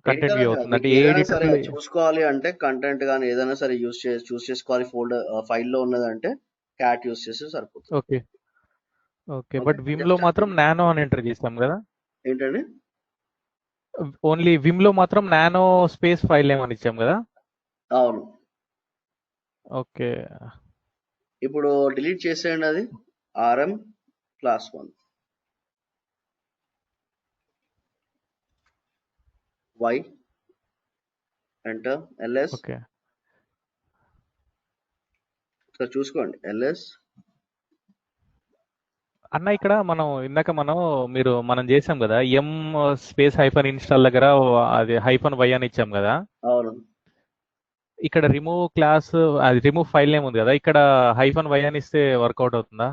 కంటెంట్ వ్యూ ఎడిటర్ అవుతుంది మీకు అంటే ఏ ఏదైనా ఎడిటర్ సరే లో. చూసుకోవాలి అంటే కంటెంట్ కానీ ఏదైనా సరే చూస్ చేసుకోవాలి, ఫైల్లో ఉన్నదంటే క్యాట్ యూస్ చేస్తే సరిపోతుంది. Okay. Okay. Okay, but Vim లో జస్ట్ మాత్రం నానో అని ఎంటర్ చేస్తాం కదా. ఏంటండి? ఓన్లీ విమ్ లో మాత్రం నానో స్పేస్ ఫైల్ ఏమని ఇచ్చాం కదా. అవును. ఓకే. ఇప్పుడు డిలీట్ చేసేయండి అది, RM class 1 Y enter LS. Okay. ఒకసారి చూసుకోండి ఎల్ఎస్. అన్న ఇక్కడ మనం చేసాం కదా ఎం స్పేస్ హైఫన్ ఇన్స్టాల్ దగ్గర అది హైఫన్ వై అని ఇచ్చాం కదా. అవును, ఇక్కడ రిమూవ్ క్లాస్ అది రిమూవ్ ఫైల్ నేమ్ ఉంది కదా, ఇక్కడ హైఫన్ వై అని ఇస్తే వర్కౌట్ అవుతుందా?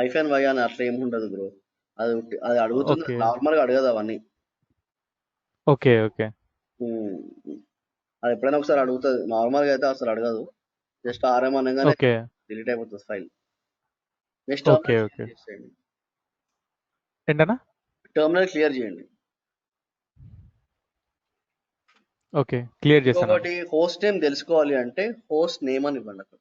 ఐఫెన్ వై అని అట్లా ఏముండదు బ్రో. అది అడుగుతుంది, ఓకే. నార్మల్గా అడగదు అవన్నీ. ఓకే. ఓకే. ఉమ్, అది ఎప్పుడైనా ఒకసారి అడుగుతుంది, నార్మల్గా అయితే అసలు అడగదు. జస్ట్ ఆర్ఎం అనగానే ఓకే. డిలీట్ అయిపోతుంది file. Next okay. Terminal okay. Clear చేసేయండి. ఏంటన్నా? టర్మినల్ క్లియర్ చేయండి. ఓకే. క్లియర్ చేశాను. ఇంకొకటి, హోస్ట్ నేమ్ తెలుసుకోవాలి అంటే హోస్ట్ నేమ్ అని ఇవ్వండి అక్కడ.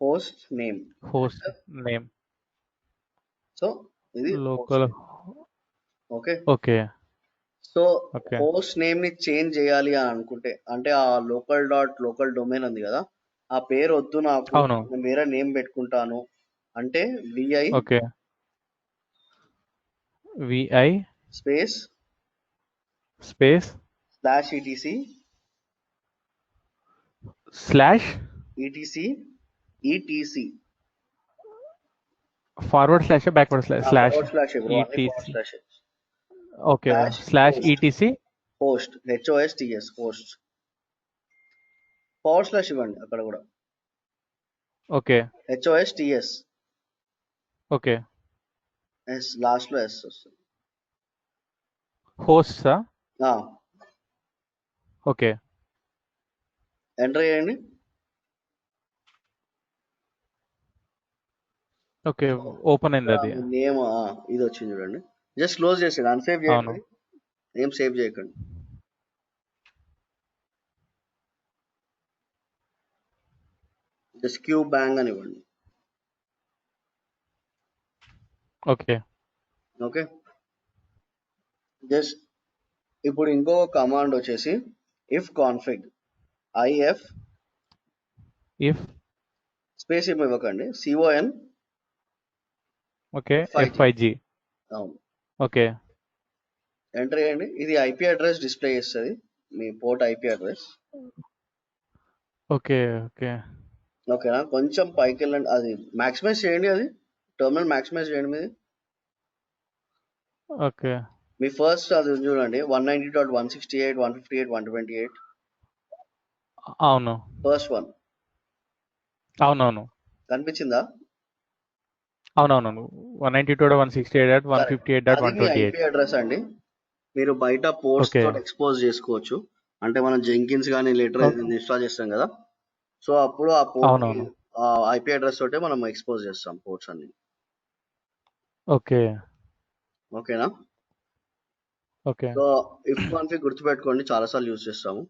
Host name. Host name so ఇది host local. Name. Okay, okay. So okay. Host name ని చేంజ్ చేయాలి అని అనుకుంటే, అంటే ఆ లోకల్ డొమైన్ ఉంది కదా, ఆ పేరు వద్దు నాకు, అవును. నేను వేరే నేమ్ పెట్టుకుంటాను అంటే VI okay. VI space space slash ETC slash ETC ETC forward slash backward slash forward slash bro, అన్ని forward ETC. Slash. Okay. Slash slash host, ETC. Host H O S T S host. Forward slash ఇవ్వండి అక్కడ కూడా, okay. H O S T S okay. S, last లో S వస్తుంది. హోస్టా? Okay. Enter చేయండి. Okay. Open అయింది అది. నేమ్ ఇది వచ్చింది చూడండి. జస్ట్ క్లోజ్ చేసేది, అన్సేవ్ అవును. చేయండి, ఏం సేవ్ చేయకండి. జస్ట్ క్యూ బ్యాంగ్ అని ఇవ్వండి. ఓకే. ఓకే, జస్ట్ ఇప్పుడు ఇంకో కమాండ్ వచ్చేసి if config I F if. Space ఏమి ఇవ్వకండి, సిఓఎన్ ఓకే. FIG. ఎఫ్ఐజి. అవును, ఓకే. ఎంటర్ చేయండి. ఇది ఐపీ అడ్రస్ డిస్ప్లే చేస్తుంది, మీ port IP address. Okay. Okay. ఓకేనా, కొంచెం పైకి వెళ్ళండి, అది మాక్సిమైజ్ చేయండి, అది టర్మినల్ మాక్సిమైజ్ చేయండి మీది. ఓకే. మీ ఫస్ట్ అది ఉంది చూడండి, 190.168.158.128. అవును. ఫస్ట్ వన్ అవునవును. కనిపించిందా? అవునవును. 192.168.158.128. అది మీ ఐపీ అడ్రస్ అండి. మీరు బయట పోర్ట్స్ ఓకే. తోటి ఎక్స్పోజ్ చేసుకోవచ్చు. అంటే మనం జెంకిన్స్ కానీ లెటర్ ఇన్స్టాల్ చేస్తాం కదా, సో అప్పుడు ఆ పోర్ట్ అవునవును. ఐపీ అడ్రస్ తోటే మనం ఎక్స్పోజ్ చేస్తాం పోర్ట్స్ అన్ని. ఓకే. ఓకేనా, ఓకే. సో ఇఫ్ కాన్ఫిగ్ గుర్తుపెట్టుకోండి, చాలాసార్లు యూజ్ చేస్తాము.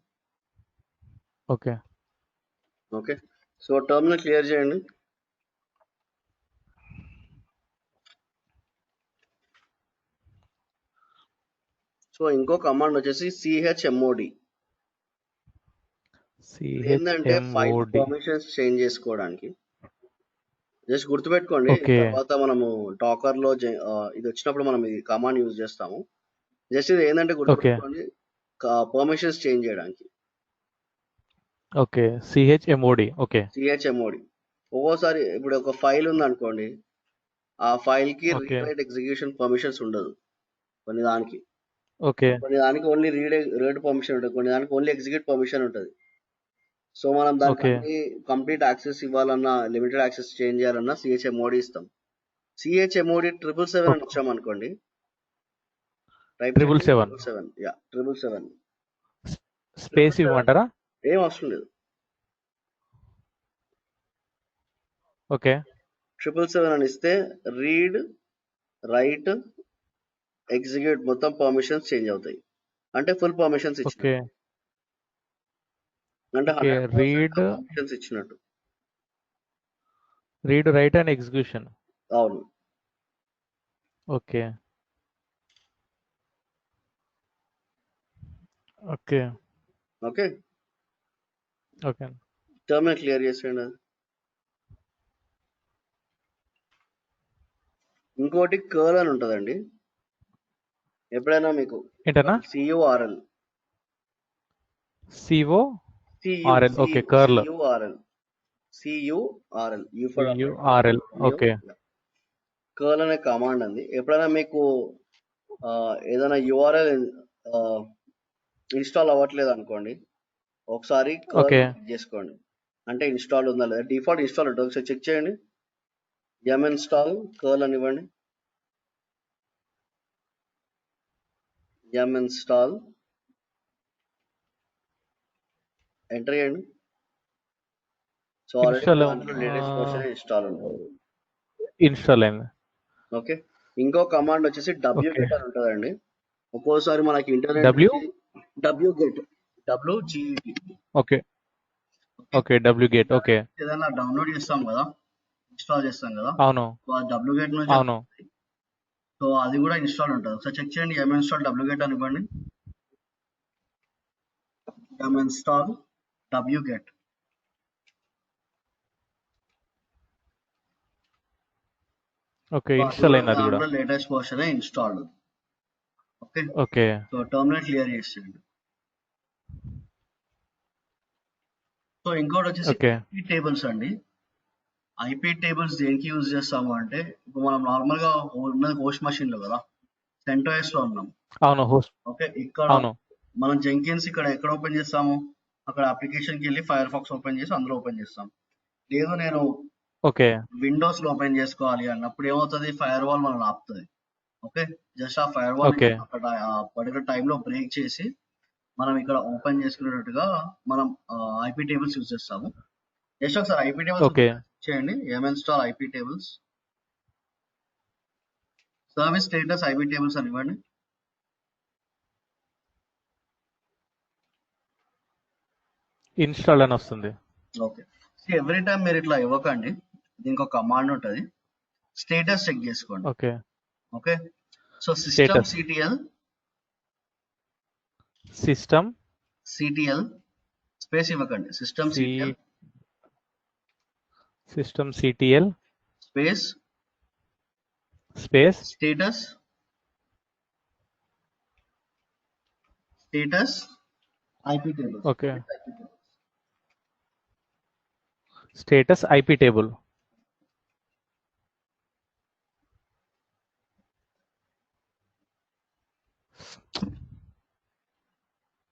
Okay. Okay, so terminal clear చేయండి. సో ఇంకో కమాండ్ వచ్చేసి chmod. ఏంటంటే ఫైల్ chmod. పర్మిషన్స్ చేంజ్ చేసుకోవడానికి. జస్ట్ గుర్తుపెట్టుకోండి, ఓకే. తర్వాత మనము డాకర్ లో ఇది వచ్చినప్పుడు మనం ఈ కమాండ్ యూజ్ చేస్తాము. జస్ట్ ఇది ఏంటంటే ఓకే. గుర్తుపెట్టుకోండి, పర్మిషన్స్ చేంజ్ చేయడానికి. ఓకే. chmod. ఓకే. chmod. ఒక్కోసారి ఇప్పుడు ఒక ఫైల్ ఉంది అనుకోండి, ఆ ఫైల్ కి okay. Read write execution permissions ఉండదు కొన్ని దానికి. ఓకే కొన్ని దానికి ఓన్లీ రీడ్ పర్మిషన్ ఉంటుంది, కొన్ని దానికి ఓన్లీ ఎగ్జిక్యూట్ పర్మిషన్ ఉంటుంది. సో మనం దానికి ఓకే అన్ని కంప్లీట్ యాక్సెస్ ఇవ్వాలన్నా, లిమిటెడ్ యాక్సెస్ చేంజ్ చేయాలన్నా సిహెచ్ఎంఓడి ఇస్తాం. సిహెచ్ఎంఓడి 777 అని ఇచ్చాం అనుకోండి, టైప్ చేయండి 777 777, యా 777. స్పేస్ ఇవ్వమంటారా? ఏం అవసరం లేదు. ఓకే 777 అని ఇస్తే రీడ్, రైట్, ఎగ్జిక్యూట్ మొత్తం పర్మిషన్స్ చేంజ్ అవుతాయి. అంటే ఫుల్ పర్మిషన్స్ ఓకే ఇచ్చినట్టు, అంటే ఓకే 100% పర్మిషన్స్ ఇచ్చినట్టు. Read write and execution. అవును. Okay okay okay, okay terminal clear చేసేయండి అది. ఇంకోటి కర్ల్ అని ఉంటుందండి. ఎప్పుడైనా మీకు ఏంటన్నా? C U R L C O R L. Okay curl C U R L U for URL. Okay curl అనే కమాండ్ అంది. ఎప్పుడైనా మీకు ఏదైనా యుఆర్ఎల్ ఇన్స్టాల్ అవ్వట్లేదు అనుకోండి, ఒకసారి కర్ల్ ఓకే చెక్ చేసుకోండి, అంటే ఇన్స్టాల్ ఉందా లేదా. డిఫాల్ట్ ఇన్స్టాల్ ఉంటుంది, ఒకసారి చెక్ చేయండి. ఇన్స్టాల్ కర్ల్ అని ఇవ్వండి. ఇన్స్టాల్ ఎంటర్ చేయండి. So install already latest version install ఉంటుంది. ఇన్స్టాల్ అయింది. ఓకే, ఇంకో కమాండ్ వచ్చేసి డబ్ల్యూ ఓకే గెట్ అని ఉంటుందండి. ఒక్కోసారి మనకి internet W W get, W G E T. Okay okay W get. Okay ఏదైనా డౌన్లోడ్ చేస్తాం కదా, ఇన్స్టాల్ చేస్తాం కదా, అవును సో ఆ డబ్ల్యూ గేట్ నుంచి అవును సో అది కూడా ఇన్స్టాల్ ఉంటుంది. ఒకసారి చెక్ చేయండి. ఇన్స్టాల్ డబ్ల్యూ గేట్ అని ఇవ్వండి. Install W get. Okay install అయింది అది కూడా. Latest version installed. Okay, okay so terminal clear చేసేయండి. సో ఇంకోటి వచ్చేసి ఓకే ఐపీ టేబుల్స్ అండి. ఐపీ టేబుల్స్ దేనికి యూజ్ చేస్తాము అంటే, ఇప్పుడు మనం నార్మల్ గా ఉన్నది హోస్ట్ మషిన్ లో కదా, CentOS లో ఉన్నాం. అవును హోస్ట్. ఓకే, ఇక్కడ అవును మనం జెంకిన్స్ ఇక్కడ ఎక్కడ ఓపెన్ చేస్తాము, అక్కడ అప్లికేషన్కి వెళ్ళి ఫైర్ ఫాక్స్ ఓపెన్ చేసి అందులో ఓపెన్ చేస్తాం. లేదు నేను ఓకే విండోస్ లో ఓపెన్ చేసుకోవాలి అన్నప్పుడు ఏమవుతుంది, ఫైర్ వాల్ మనం ఆపుతుంది. ఓకే, జస్ట్ ఆ ఫైర్ వాల్ ఓకే అక్కడ పర్టికులర్ టైంలో బ్రేక్ చేసి మనం ఇక్కడ ఓపెన్ చేసుకునేటట్టుగా మనం ఐపీ టేబుల్స్ యూజ్ చేస్తాము. జస్ట్ ఒకసారి ఐపీ టేబుల్స్ ఓకే చేయండి. Install IP tables, service status IP tables అని ఇవ్వండి. ఇన్స్టాల్ అని వస్తుంది. ఓకే, ఎవ్రీ టైం మీరు ఇట్లా ఇవ్వకండి, దీనికి ఒక కమాండ్ ఉంటుంది, స్టేటస్ చెక్ చేసుకోండి. Okay okay, so system C T L space ఇవ్వకండి, system C T L space status IP table. Okay status IP table.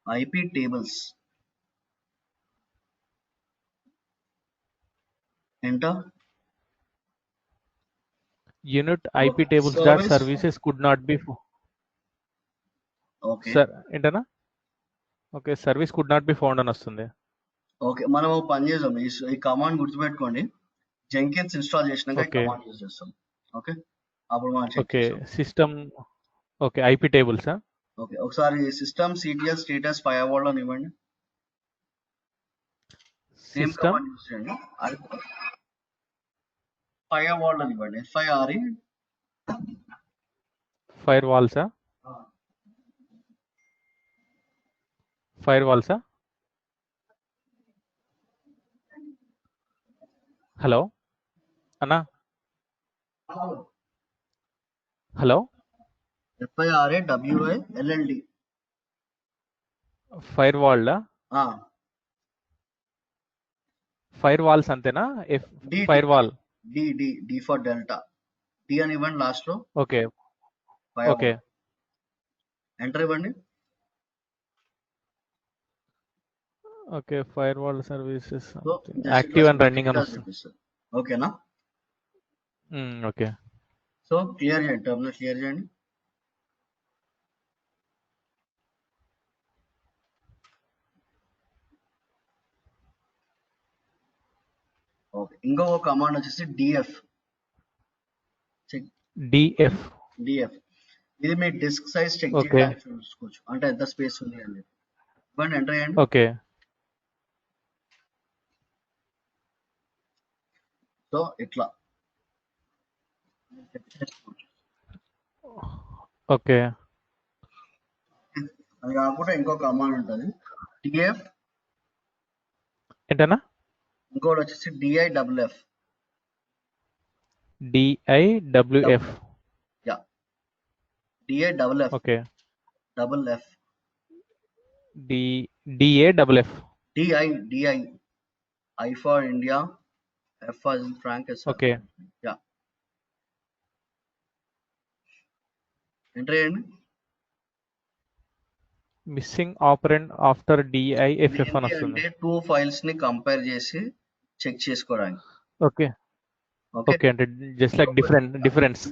IP tables enter. Unit IP tables dot services could not be. Okay ఏంటన్నా? Okay service could not be found అని వస్తుంది. Okay, మనం పని చేద్దాం, ఈ command గుర్తుపెట్టుకోండి. Jenkins install చేసినాక command use చేస్తాం. ఓకే, అప్పుడు మనం చెక్ చేస్తాం. System okay IP tables. Okay, ఒకసారి system CTL status firewall అని ఇవ్వండి. సేమ్ కమాండ్ యూజ్ చేయండి. ఫైర్ వాల్ అని ఇవ్వండి. FIRE ఫైర్ వాల్సా? ఫైర్ వాల్సా? హలో అన్నా, hello. FIREWALLD. Firewall firewalls అంతేనా? Firewall D for delta, D అని ఇవ్వండి లాస్ట్ లో. ఓకే ఓకే ఎంటర్ ఇవ్వండి. Okay, firewall services so just active and running అని వస్తుంది. చూపిస్తుంది. ఓకేనా? ఓకే. సో క్లియర్ చేయండి, టర్మినల్ క్లియర్ చేయండి. ఓకే, ఇంకొక కమాండ్ వచ్చేసి డిఎఫ్. డిఎఫ్ డిఎఫ్ ఇది మీ డిస్క్ సైజ్ చెక్ ఓకే చేయడానికి చూసుకోవచ్చు, అంటే ఎంత స్పేస్ ఉంది అని చెప్పి. ఇవ్వండి, ఎంటర్ చేయండి. ఓకే సో ఇట్లా ఓకే. అది కాకుండా ఇంకో కమాండ్ ఉంటుంది, డిఎఫ్. ఏంటన్నా? ఇంకోటి వచ్చేసి D I W F. D I W F. Yeah, D I W F okay. Double F. D A W F. D I I for India, F for Frank. Okay. Yeah, enter చేయండి. మిస్సింగ్ ఆపరెంట్ ఆఫ్టర్ డిఐఎఫ్ఎఫ్ అని వస్తుంది. అంటే 2 ఫైల్స్ ని కంపేర్ చేసి చెక్ చేసుకోవడానికి. ఓకే ఓకే, అంటే జస్ట్ లైక్ డిఫరెన్స్.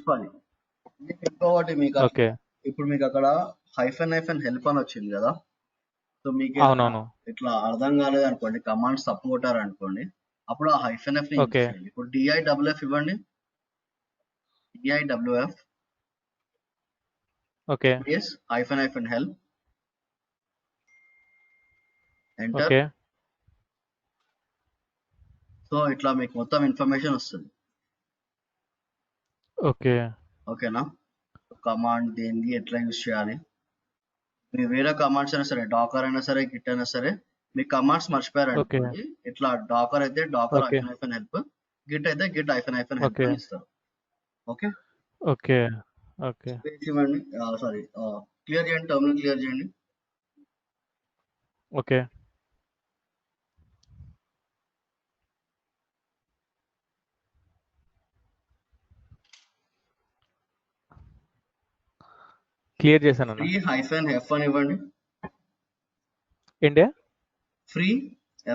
ఇంకొకటి మీకు ఓకే. ఇప్పుడు మీకు అక్కడ హైఫెన్ హెల్ప్ అని వచ్చింది కదా. సో మీకు అవునవును. ఇట్లా అర్థం కాలేదు అనుకోండి, కమాండ్స్ తప్పు కొట్టారు అనుకోండి, అప్పుడు ఆ హైఫెన్ ఎఫ్ ని యూజ్ ఓకే. చేయండి. ఇప్పుడు డిఐడబ్ల్యూఎఫ్ ఇవ్వండి. D I W F okay hyphen help, enter. Okay so ఇట్లా మీకు మొత్తం ఇన్ఫర్మేషన్ వస్తుంది. ఓకే ఓకేనా? కమాండ్ దేనికి ఎట్లా యూజ్ చేయాలి, మీ వేరే కమాండ్స్ అయినా సరే, డాకర్ అయినా సరే, గిట్ అయినా సరే, మీ కమాండ్స్ మర్చిపోయారు ఓకే అనుకోండి, ఇట్లా డాకర్ అయితే Dakar okay hyphen help, Git అయితే గిట్ హైఫెన్ హెల్ప్ ఓకే అని ఇస్తారు. ఓకే, ఓకే ఓకే స్పేస్ ఇవ్వండి. సారీ, క్లియర్ చేయండి, టర్మినల్ క్లియర్ చేయండి. ఓకే. క్లియర్ చేశాను అన్న. ఫ్రీ హైఫెన్ ఎఫ్ అని ఇవ్వండి. ఏంటి? Free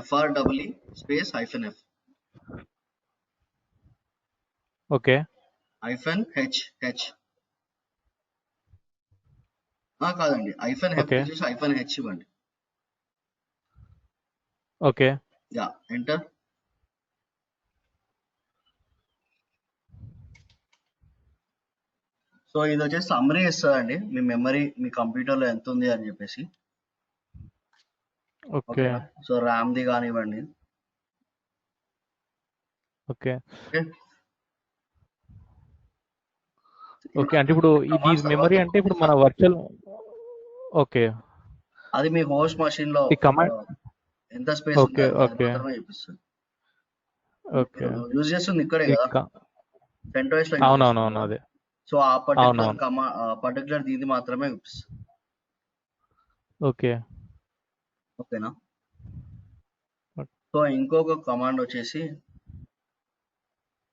FREE space hyphen F okay. Hyphen H కాదండి, హైఫెన్ ఎఫ్ ఓకే తీసేసి హైఫెన్ హెచ్ ఇవ్వండి. Okay yeah, enter. సో ఇది వచ్చేసి సమ్మరీ ఇస్తుందండి, మీ మెమరీ మీ కంప్యూటర్ లో ఎంత ఉంది అని చెప్పేసి. ఓకే ఓకేనా? సో ర్యామ్ ది కానివ్వండి. Okay okay, okay. అంటే ఇప్పుడు ఇది మెమరీ అంటే ఇప్పుడు మన వర్చువల్. ఓకే. అది మీ హోస్ట్ మషిన్ లో ఈ కమాండ్. ఎంత స్పేస్ ఉంది ఓకే అది ఓకే మాత్రమే చూపిస్తుంది. ఓకే. యూజ్ చేస్తుంది ఇక్కడే ఈ కదా, సెంట్రైజ్ లో యూజ్ చేస్తుంది అవునవునవును, కదా. అదే. సో ఆ పర్టికులర్ అవునవును. పర్టికులర్ దీన్ని మాత్రమే చూపిస్తుంది. ఓకే ఓకేనా? సో ఇంకొక కమాండ్ వచ్చేసి,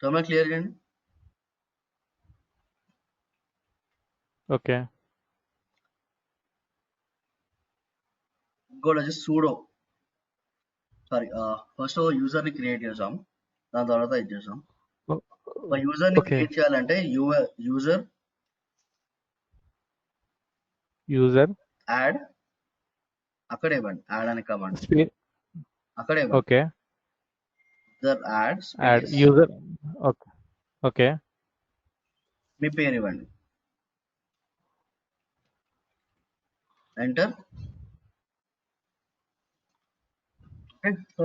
టర్మినల్ క్లియర్ చేయండి. ఓకే ఇంకోటి వచ్చేసి సూడో. సారీ, ఫస్ట్ యూజర్ ని క్రియేట్ చేసాం, దాని తర్వాత ఇది చేసాం. ఒక యూజర్ ని ఓకే. క్రియేట్ చేయాలంటే యూజర్ యాడ్ అక్కడే ఇవ్వండి, యాడ్ అనే కమాండ్ అక్కడే ఇవ్వండి. Okay. User add add space user. Okay okay మీ పేరు ఇవ్వండి, ఎంటర్. సో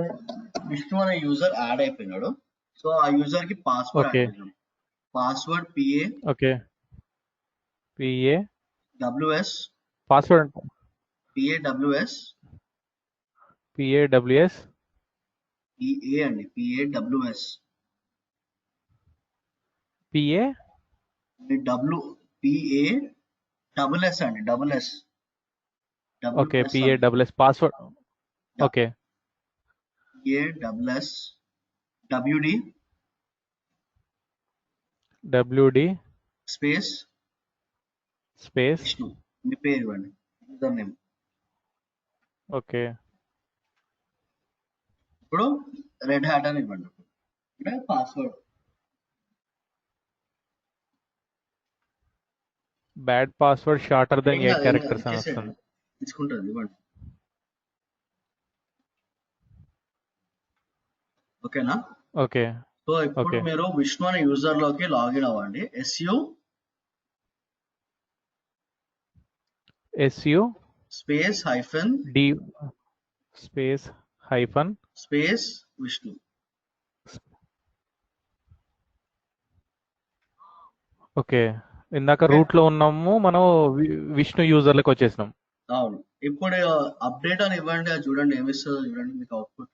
విష్ణు అనే యూజర్ యాడ్ అయిపోయినాడు. సో ఆ యూజర్ కి పాస్వర్డ్ ఓకే అడుగుతున్నాం. Password P A okay. P A W S password P A W S P A W S P A అండి, P A W S P A P A double yes అండి, double S okay. P A W S password. Okay. P A W S W D W D space space Vishnu, మీ పేరు ఇవ్వండి, user name. Okay. ఇప్పుడు red hat అని ఇవ్వండి, అంటే password. Bad password shorter than ఏం 8 కాదు క్యారెక్టర్స్ అని ఇచ్చేసేయండి, వస్తుంది. తీసుకుంటుంది ఇవ్వండి. ఓకేనా? ఓకే. సో ఇప్పుడు ఓకే. మీరు విష్ణు అనే యూజర్ లోకి లాగిన్ అవ్వండి. SU space hyphen D space hyphen space Vishnu. Okay. ఇందాక రూట్ లో ఉన్నాము, మనం విష్ణు యూజర్లకు వచ్చేసినాం. అవును. ఇప్పుడు అప్డేట్ అని ఇవ్వండి, అది చూడండి ఏమిస్తుందో చూడండి మీకు అవుట్పుట్.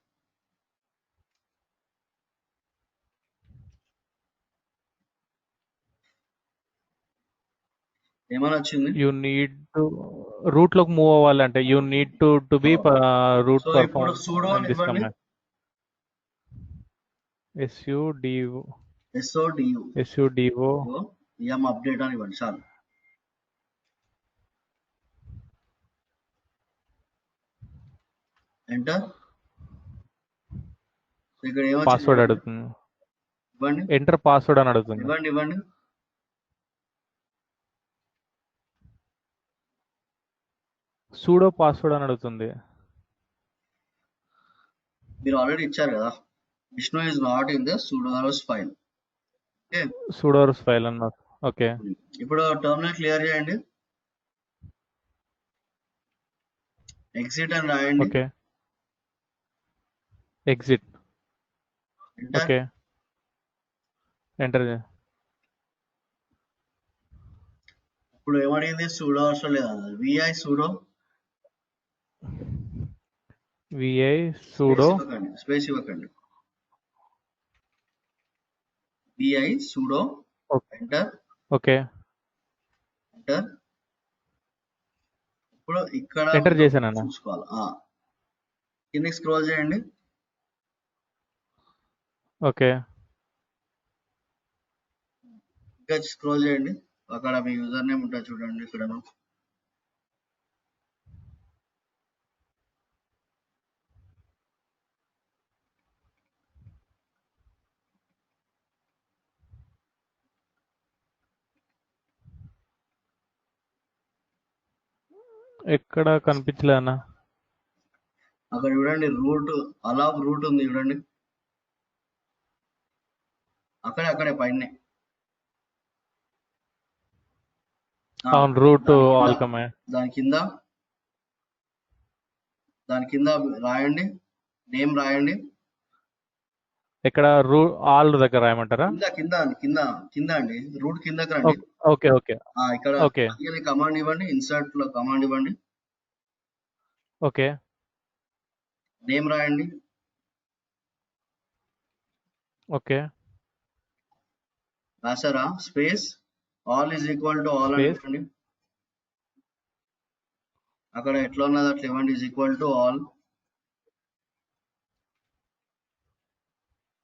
ఏమైనా వచ్చింది? యూ నీడ్ టు రూట్ లోకి మూవ్ అవ్వాలంటే you need to be root so ఇప్పుడు పర్ఫార్మ్ sudo అని ఇన్ దిస్ ఇవ్వండి. కమాండ్. SUDO SUDO ఎం అప్డేట్ అని ఇవ్వండి చాలు. ఎంటర్. ఇక్కడ ఏమొచ్చింది పాస్వర్డ్ చూడండి. అడుగుతుంది. ఇవ్వండి ఎంటర్ పాస్వర్డ్ అని అడుగుతుంది. ఇవ్వండి ఇవ్వండి. సూడో పాస్వర్డ్ అని అడుగుతుంది. మీరు ఆల్రెడీ ఇచ్చారు కదా, Vishnu is not in the sudoers file. Okay, sudoers file అన్న. ఓకే. ఇప్పుడు టర్మినల్ క్లియర్ చేయండి, ఎగ్జిట్ అని రాయండి. Okay. Exit. Enter. Okay. Enter. ఇప్పుడు ఏమడిగింది? sudo అవసరం లేదా? vi sudo VI sudo space ఇవ్వకండి. vi sudo enter. Okay. Enter. ఇప్పుడు ఇక్కడ ఎంటర్ చేశానన్న. చూసుకోవాలి. కిందకి స్క్రోల్ చేయండి. ఓకే. ఇంకా స్క్రోల్ చేయండి, అక్కడ మీ యూజర్ నేమ్ ఉంటుంది చూడండి ఇక్కడ. ఎక్కడ కనిపించలే అన్న. అక్కడ చూడండి రూట్, అలా రూట్ ఉంది చూడండి, అక్కడే పైన. అవును, రూట్ ఆల్ కమాండ్. దాని కింద రాయండి, నేమ్ రాయండి. ఇక్కడ ఆల్ దగ్గర రాయమంటారా? కింద అండి, రూట్ కిందకి రండి. ఓకే. ఓకే. ఇక్కడ ఓకే. కమాండ్ ఇవ్వండి, ఇన్సర్ట్ లో కమాండ్ ఇవ్వండి. ఓకే. నేమ్ రాయండి. ఓకే. రాసారా? Space all is equal to all అని ఇవ్వండి. అక్కడ ఎట్లా ఉన్నది అట్లా ఇవ్వండి, is equal to all.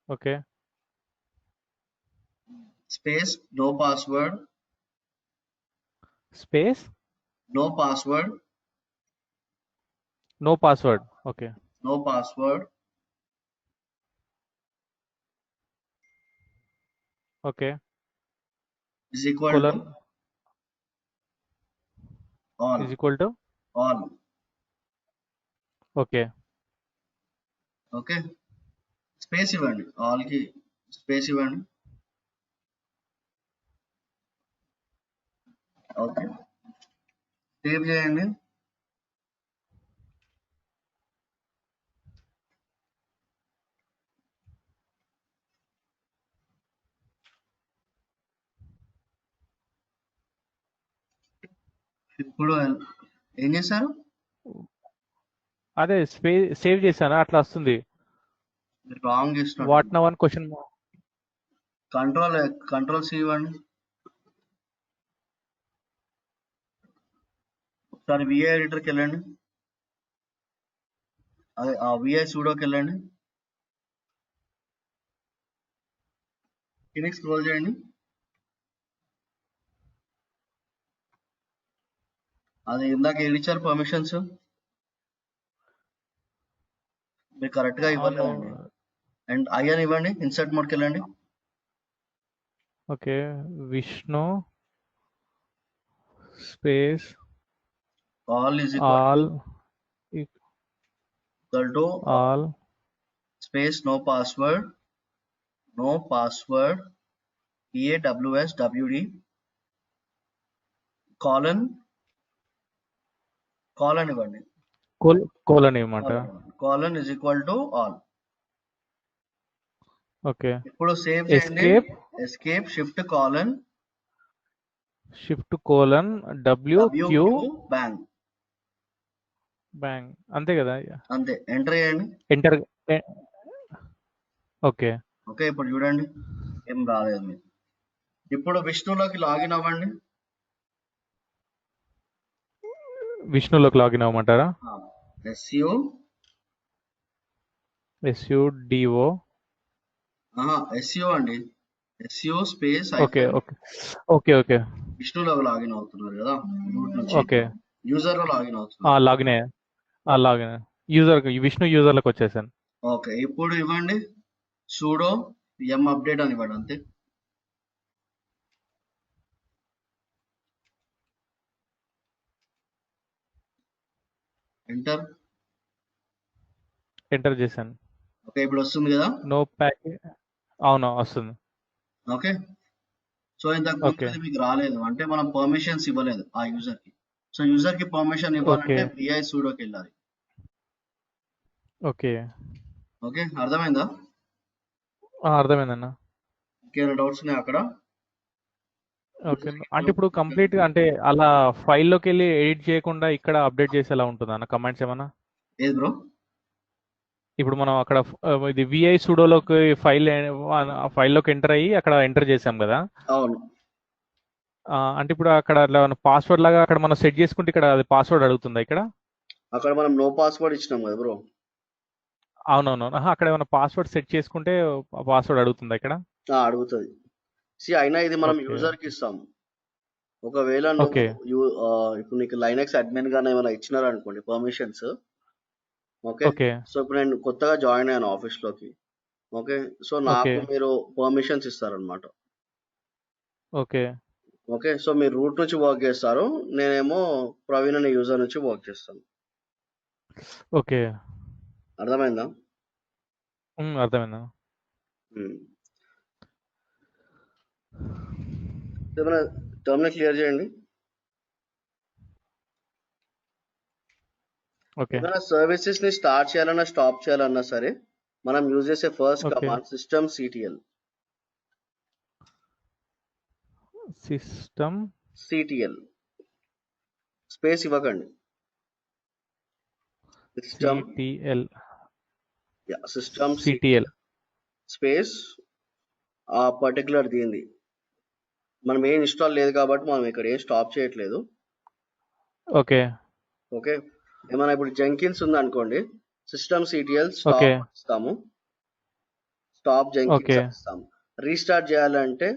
Okay. Space no password. Space no password. No password. Okay. No password. Okay. Is equal to all. Is equal to all. Okay. Okay, space ఇవ్వండి, all కి space ఇవ్వండి. ఓకే, సేవ్ చేయండి. ఇప్పుడు ఏం చేశారు? అదే save చేశాను, అట్లా వస్తుంది. రాంగ్ చేస్తున్నారు. వాట్ నౌ అని క్వశ్చన్. కంట్రోల్ సి ఇవ్వండి. ఒకసారి విఐ ఎడిటర్కి వెళ్ళండి, అదే విఐ సూడోకి వెళ్ళండి, కిందకి స్క్రోల్ చేయండి. అది ఇందాక ఏది ఇచ్చారు పర్మిషన్స్? మీరు కరెక్ట్ గా ఇవ్వలేదండి. అండ్ ఐ అని ఇవ్వండి, ఇన్సర్ట్ మోడ్కి వెళ్ళండి. Okay, Vishnu space all is all equal to all space no password PAWSWD colon ఇవ్వండి. కోలన్ ఇవ్వమాట. Colon is equal to all. Okay, ఇప్పుడు సేవ్ చేయండి. Escape shift colon WQ bang. అంతే కదా? అంతే, ఎంటర్ చేయండి. ఎంటర్. ఓకే, ఇప్పుడు చూడండి ఏం రాలేదు మీకు. ఇప్పుడు విష్ణులోకి లాగిన్ అవ్వండి. విష్ణులోకి లాగిన్ అవ్వమంటారా? SUDO SU అండి, SU space okay okay okay okay విష్ణులోకి లాగిన్ అవుతున్నారు కదా, రూట్ నుంచి ఓకే. యూజర్ లో లాగిన్ అవుతున్నారు. లాగిన్ విష్ణు యూజర్లకు వచ్చేసాను. ఓకే, ఇప్పుడు ఇవ్వండి sudo update అని ఇవ్వండి. అంతే. ఎంటర్ చేశాను. ఓకే, ఇప్పుడు వస్తుంది కదా. No pack. అవును, వస్తుంది. ఓకే, సో ఇంతకు ముందు మీకు రాలేదు అంటే మనం పర్మిషన్స్ ఇవ్వలేదు ఆ యూజర్ కి. సో యూజర్ కి పర్మిషన్ ఇవ్వాలంటే vi sudoకి వెళ్ళాలి. ఓకే ఓకే, అర్థమైందా? అర్థమైందన్న. ఇంకేమైనా డౌట్స్ ఉన్నాయి అక్కడ? ఓకే, అంటే ఇప్పుడు కంప్లీట్ గా అంటే అలా ఫైల్లోకి వెళ్ళి ఎడిట్ చేయకుండా ఇక్కడ అప్డేట్ చేసేలా ఉంటుందా అన్న కమాండ్స్ ఏమన్నా? ఏది బ్రో? ఇప్పుడు మనం అక్కడ ఇది విఐ సుడోలోకి ఫైల్లోకి ఎంటర్ అయ్యి అక్కడ ఎంటర్ చేసాం కదా. అవును. అంటే ఇప్పుడు అక్కడ పాస్వర్డ్ లాగా అక్కడ మనం సెట్ చేసుకుంటే ఇక్కడ అది పాస్వర్డ్ అడుగుతుందా ఇక్కడ? అక్కడ మనం నో పాస్వర్డ్ ఇచ్చినాం కదా బ్రో. అవునవును. అక్కడ ఏమైనా పాస్వర్డ్ సెట్ చేసుకుంటే పాస్వర్డ్ అడుగుతుందా ఇక్కడ? అడుగుతుంది. అయినా ఇది మనం యూజర్ కి ఇస్తాము. ఒకవేళ ఇప్పుడు నీకు లైనక్స్ అడ్మిన్ గానే ఏమైనా ఇచ్చినారు అనుకోండి పర్మిషన్స్. ఓకే, సో ఇప్పుడు నేను కొత్తగా జాయిన్ అయ్యాను ఆఫీస్ లోకి. ఓకే, సో నాకు మీరు పర్మిషన్స్ ఇస్తారనమాట. ఓకే ఓకే, సో మీరు రూట్ నుంచి వర్క్ చేస్తారు, నేనేమో ప్రవీణ్ అనే యూజర్ నుంచి వర్క్ చేస్తాను. ఓకే, అర్థమైందా? అర్థమైందా? టర్మినల్ క్లియర్ చేయండి. ఏమైనా సర్వీసెస్ ని స్టార్ట్ చేయాలన్నా స్టాప్ చేయాలన్నా సరే మనం యూజ్ చేసే first command system CTL. Space ఇవ్వకండి. సిస్టమ్ CTL స్పేస్ ఆ పర్టికులర్ దీనిది. మనం ఏం ఇన్స్టాల్ లేదు కాబట్టి మనం ఇక్కడ ఏం స్టాప్ చేయట్లేదు. ఓకే, ఏమైనా ఇప్పుడు జెంకిన్స్ ఉంది అనుకోండి, సిస్టమ్ CTL స్టాప్ ఇస్తాము, స్టాప్ జెంకిన్స్ అని ఇస్తాము. రీస్టార్ట్ చేయాలంటే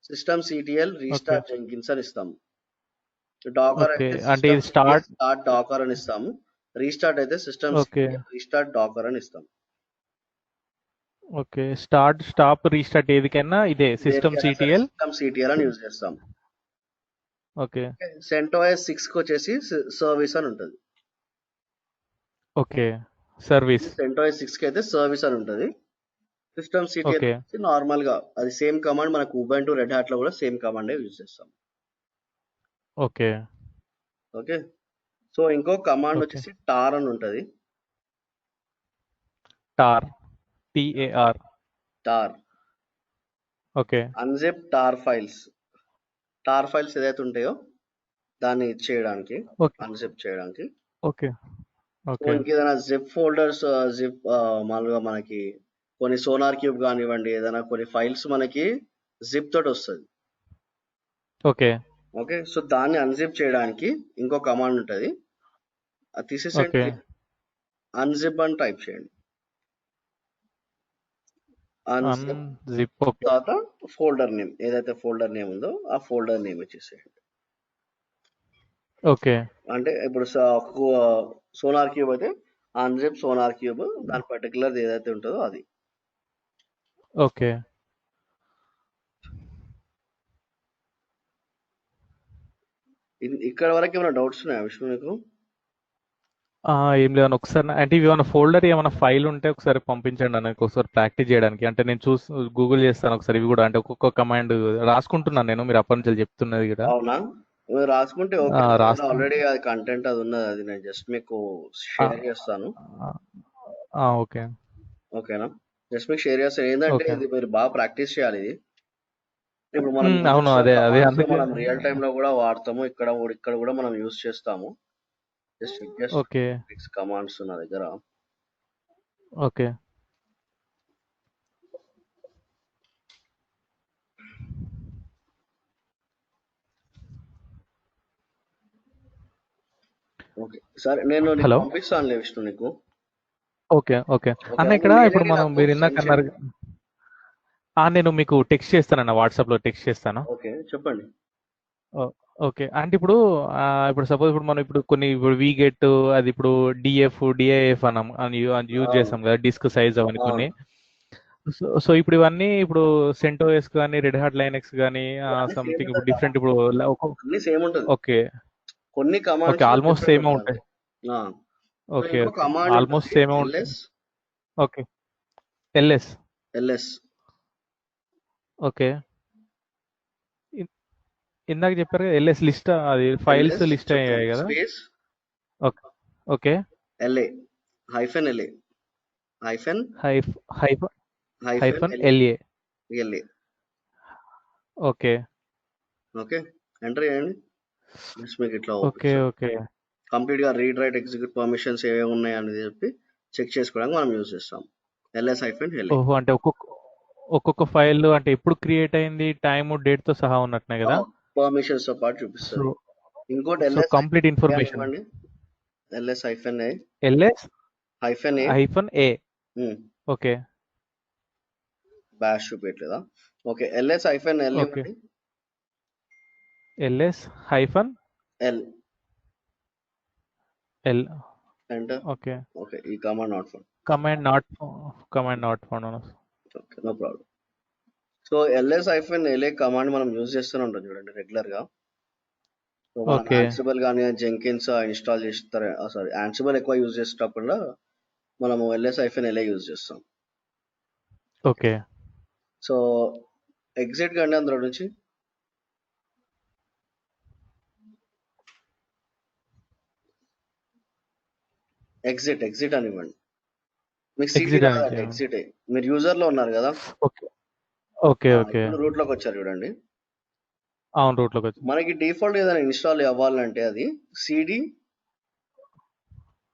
సిస్టమ్ CTL రీస్టార్ట్ జెంకిన్స్ అని ఇస్తాము. డాకర్ అయితే స్టార్ట్ డాకర్ అని ఇస్తాము. రీస్టార్ట్ అయితే సిస్టమ్ రీస్టార్ట్ డాకర్ అని ఇస్తాము. ఓకే, స్టార్ట్ స్టాప్ రీస్టార్ట్ ఏదికైనా ఇదే సిస్టమ్ CTL అని యూజ్ చేస్తాం. ఓకే, CentOS 6 కి వచ్చేసి సర్వీస్ అని ఉంటుంది. Okay, service. CentOS 6 కి అయితే సర్వీస్ అని ఉంటుంది. సిస్టమ్ CTL నార్మల్ గా అది సేమ్ కమాండ్ మనకు ఉబుంటు రెడ్ హ్యాట్ లో కూడా సేమ్ కమాండ్ యూజ్ చేస్తాం. ఓకే, సో ఇంకో కమాండ్ వచ్చేసి టార్ అని ఉంటుంది. Tar okay, unzip tar files ఏదైతే ఉంటాయో దాన్ని చేయడానికి, అన్జిప్ చేయడానికి. ఓకే, ఇంకేదైనా జిప్ ఫోల్డర్స్ మామూలుగా మనకి కొన్ని సోనార్ క్యూబ్ కానివ్వండి, ఏదైనా కొన్ని ఫైల్స్ మనకి జిప్ తోటి వస్తుంది. ఓకే, సో దాన్ని అన్జిప్ చేయడానికి ఇంకో కమాండ్ ఉంటుంది. అది తీసేసండి, అన్జిప్ అని టైప్ చేయండి. అన్జిప్ తర్వాత ఫోల్డర్ నేమ్ ఏదైతే ఫోల్డర్ నేమ్ ఉందో ఆ ఫోల్డర్ నేమ్ ఇచ్చేసేయండి. ఓకే. అంటే ఇప్పుడు సోనార్ క్యూబ్ అయితే అన్జిప్ సోనార్ క్యూబ్ దాని పర్టికులర్ ఏదైతే ఉంటుందో అది. ఓకే. ఇక్కడ వరకు ఏమైనా డౌట్స్ ఉన్నాయా విష్ణు నీకు? ఏం లేదన్న ఒకసారి అంటే ఇవి ఏమైనా ఫోల్డర్ ఏమైనా ఫైల్ ఉంటే ఒకసారి పంపించండి అన్న ఒకసారి ప్రాక్టీస్ చేయడానికి. అంటే నేను గూగుల్ చేస్తాను ఒకసారి ఇవి కూడా, అంటే ఒక్కొక్క కమాండ్ రాసుకుంటున్నాను నేను మీరు అప్పటి నుంచి చెప్తున్నది కూడా. అవునా? మీరు రాసుకుంటే ఓకే. రాసుకు ఆల్రెడీ అది కంటెంట్ అది ఉన్నది, అది నేను జస్ట్ మీకు షేర్ చేస్తాను. ఓకే. ఓకేనా? జస్ట్ మీకు షేర్ చేస్తాను. ఏంటంటే ఓకే. ఇది మీరు బాగా ప్రాక్టీస్ చేయాలి ఇది. ఇప్పుడు మనం యూజ్ అవును, చేస్తున్న అదే అదే కమాండ్స్ అందుకే. మనం రియల్ టైమ్ లో కూడా వాడతాము. ఇక్కడ కూడా మనం యూజ్ చేస్తాము. జస్ట్ చెక్ చేస్తాను ఓకే. కమాండ్స్ నా దగ్గర. ఓకే. ఓకే సరే, నేను నీకు హలో. పంపిస్తానులే విష్ణు నీకు. ఓకే. ఓకే ఓకే అన్న, ఇక్కడ మెయిల్ ఇప్పుడు ఐడి మనం నాకు మీరు ఇందాక సెండ్ అన్నారు. చేయండి. నేను మీకు టెక్స్ట్ చేస్తానన్న, వాట్సాప్ లో టెక్స్ట్ చేస్తాను. ఓకే చెప్పండి. ఓకే. అంటే ఇప్పుడు సపోజ్ ఇప్పుడు మనం ఇప్పుడు కొన్ని ఇప్పుడు వీగెట్ అది ఇప్పుడు డిఐఎఫ్ అని యూజ్ అవును చేస్తాం కదా, డిస్క్ సైజ్ అవన్నీ కొన్ని. అవును, సో ఇప్పుడు ఇవన్నీ ఇప్పుడు సెంటోఎస్ కానీ రెడ్ హాట్ లైనెక్స్ కానీ అన్ని సేమ్ సంథింగ్ ఇప్పుడు ఉంటుంది. డిఫరెంట్ ఇప్పుడు అన్ని సేమ్ ఉంటుంది. ఓకే. కొన్ని ఓకే. కమాండ్స్ ఆల్మోస్ట్ డిఫరెంట్ సేమే ఉంటుంది ఉంటాయి. అంతే. So okay. ఇంకో ఓకే. కమాండ్ ఆల్మోస్ట్ ఉంటుంది సేమే ఉంటాయి. LS. Okay. LS. LS okay. ఇన్- ఇందాక చెప్పారు కదా ఎల్ఎస్ లిస్ట్, అది ఫైల్స్ ఎల్ఎస్ లిస్ట్ చెప్తాను అయ్యాయి కదా. Space okay. Okay. LA hyphen LA hyphen hyphen hyphen hyphen hyphen LA LA. LA. Okay. Okay enter చేయండి. జస్ట్ మీకు ఇట్లా ఓకే. Open okay. కంప్లీట్ గా రీడ్ రైట్ ఎగ్జిక్యూట్ పర్మిషన్స్ ఏవే ఉన్నాయి అనేది చెప్పి చెక్ చేసుకోవడానికి మనం యూజ్ చేస్తాం ఎల్ఎస్ హైఫెన్ ఎల్ఏ. ఓహో, అంటే ఒక్కొక్క ఫైల్ అంటే ఎప్పుడు క్రియేట్ అయింది, టైము డేట్ తో సహా ఉన్నట్టునే కదా. పర్మిషన్స్ తో పాటు సో చూపిస్తుంది. ఇంకోటి so L S complete hyphen information. ఇవ్వండి. L S hyphen A L S hyphen A hyphen A. Okay. Bash చూపించలేదా? Okay L S hyphen L okay. ఇవ్వండి. L S hyphen L L. Enter. Okay. Okay ఈ command not found. Command not found. Okay no problem. So L S hyphen L A command మనం use చేస్తూనే ఉంటాం చూడండి regular గా. So మనం okay. Ansible కానీ Jenkins install చేస్తారు, సారీ యాన్సిబుల్ ఎక్కువ యూజ్ చేసేటప్పుడు మనము ఎల్ఎస్ హైఫెన్ ఎల్ఏ యూజ్ చేస్తాం. ఓకే. సో ఎగ్జిట్ కండి అందులో నుంచి. ఎగ్జిట్ అని ఇవ్వండి. మీకు సిటీ ఎగ్జిట్ అని రాదండి, ఎగ్జిట్ మీరు యూజర్ లో ఉన్నారు కదా. ఓకే. ఓకే. ఓకే. ఇప్పుడు రూట్ లోకి వచ్చారు చూడండి. అవును, రూట్ లోకి వచ్చి మనకి డిఫాల్ట్ ఏదైనా ఇన్స్టాల్ అవ్వాలంటే అది CD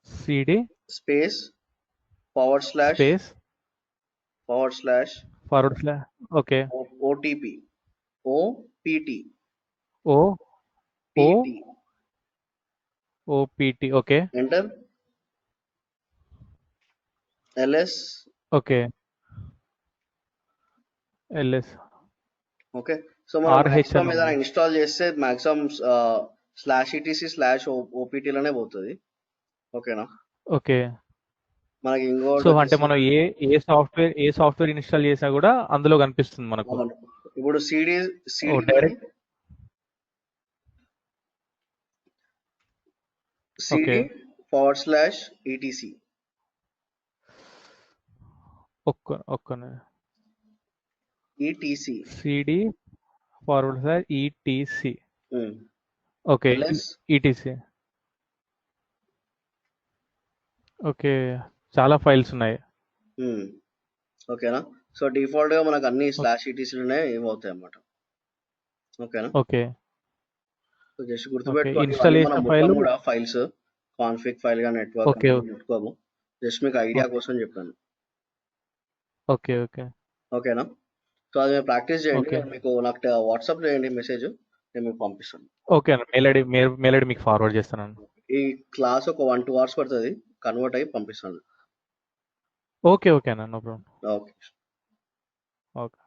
CD space space // forward slash. Okay. OTP O P T O O P T O P T. Okay. Enter. LS. Okay. L S okay so మనం ఆర్హెచ్ మాక్సిమం అని ఏదైనా ఉంది. ఇన్స్టాల్ చేస్తే మాక్సిమం /etc/opt లోనే పోతుంది. ఓకేనా? ఓకే. మనకి ఇంకోటి సో అంటే వచ్చేసి మనం ఏ సాఫ్ట్వేర్ ఇన్స్టాల్ చేసినా కూడా అందులో కనిపిస్తుంది మనకు. అవును. ఇప్పుడు CD direct. Okay. CD /etc ఒక్క etc CD forward slash ETC. Okay. LS. ETC. Okay. చాలా ఫైల్స్ ఉన్నాయి. ఓకేనా? సో డిఫాల్ట్ గా మనకు అన్ని /etc ఏమవుతాయి అన్నమాట. ఓకేనా? ఓకే. So just okay. గుర్తుపెట్టుకోండి, ఇన్స్టాల్ ఇవన్నీ మనం చేసిన ముట్టం ఫైల్. కూడా ఫైల్స్ కాన్ఫిగ్ ఫైల్ గా నెట్వర్క్ ఓకే. ముట్టుకోము. జస్ట్ మీకు ఐడియా ఓకే. కోసం చెప్పాను. ఓకే. ఓకే. ఓకేనా? సో అది మీరు ప్రాక్టీస్ చేయండి. ఓకే. నేను మీకు నాకు వాట్సాప్ చేయండి మెసేజ్, నేను మీకు పంపిస్తాను. ఓకే అన్న, మెయిల్ ఐడి మీకు ఫార్వర్డ్ చేస్తాను. ఈ క్లాస్ ఒక 1-2 అవర్స్ పడుతుంది, కన్వర్ట్ అయ్యి పంపిస్తాను. ఓకే. ఓకే అన్న, నో ప్రాబ్లం. ఓకే. ఓకే.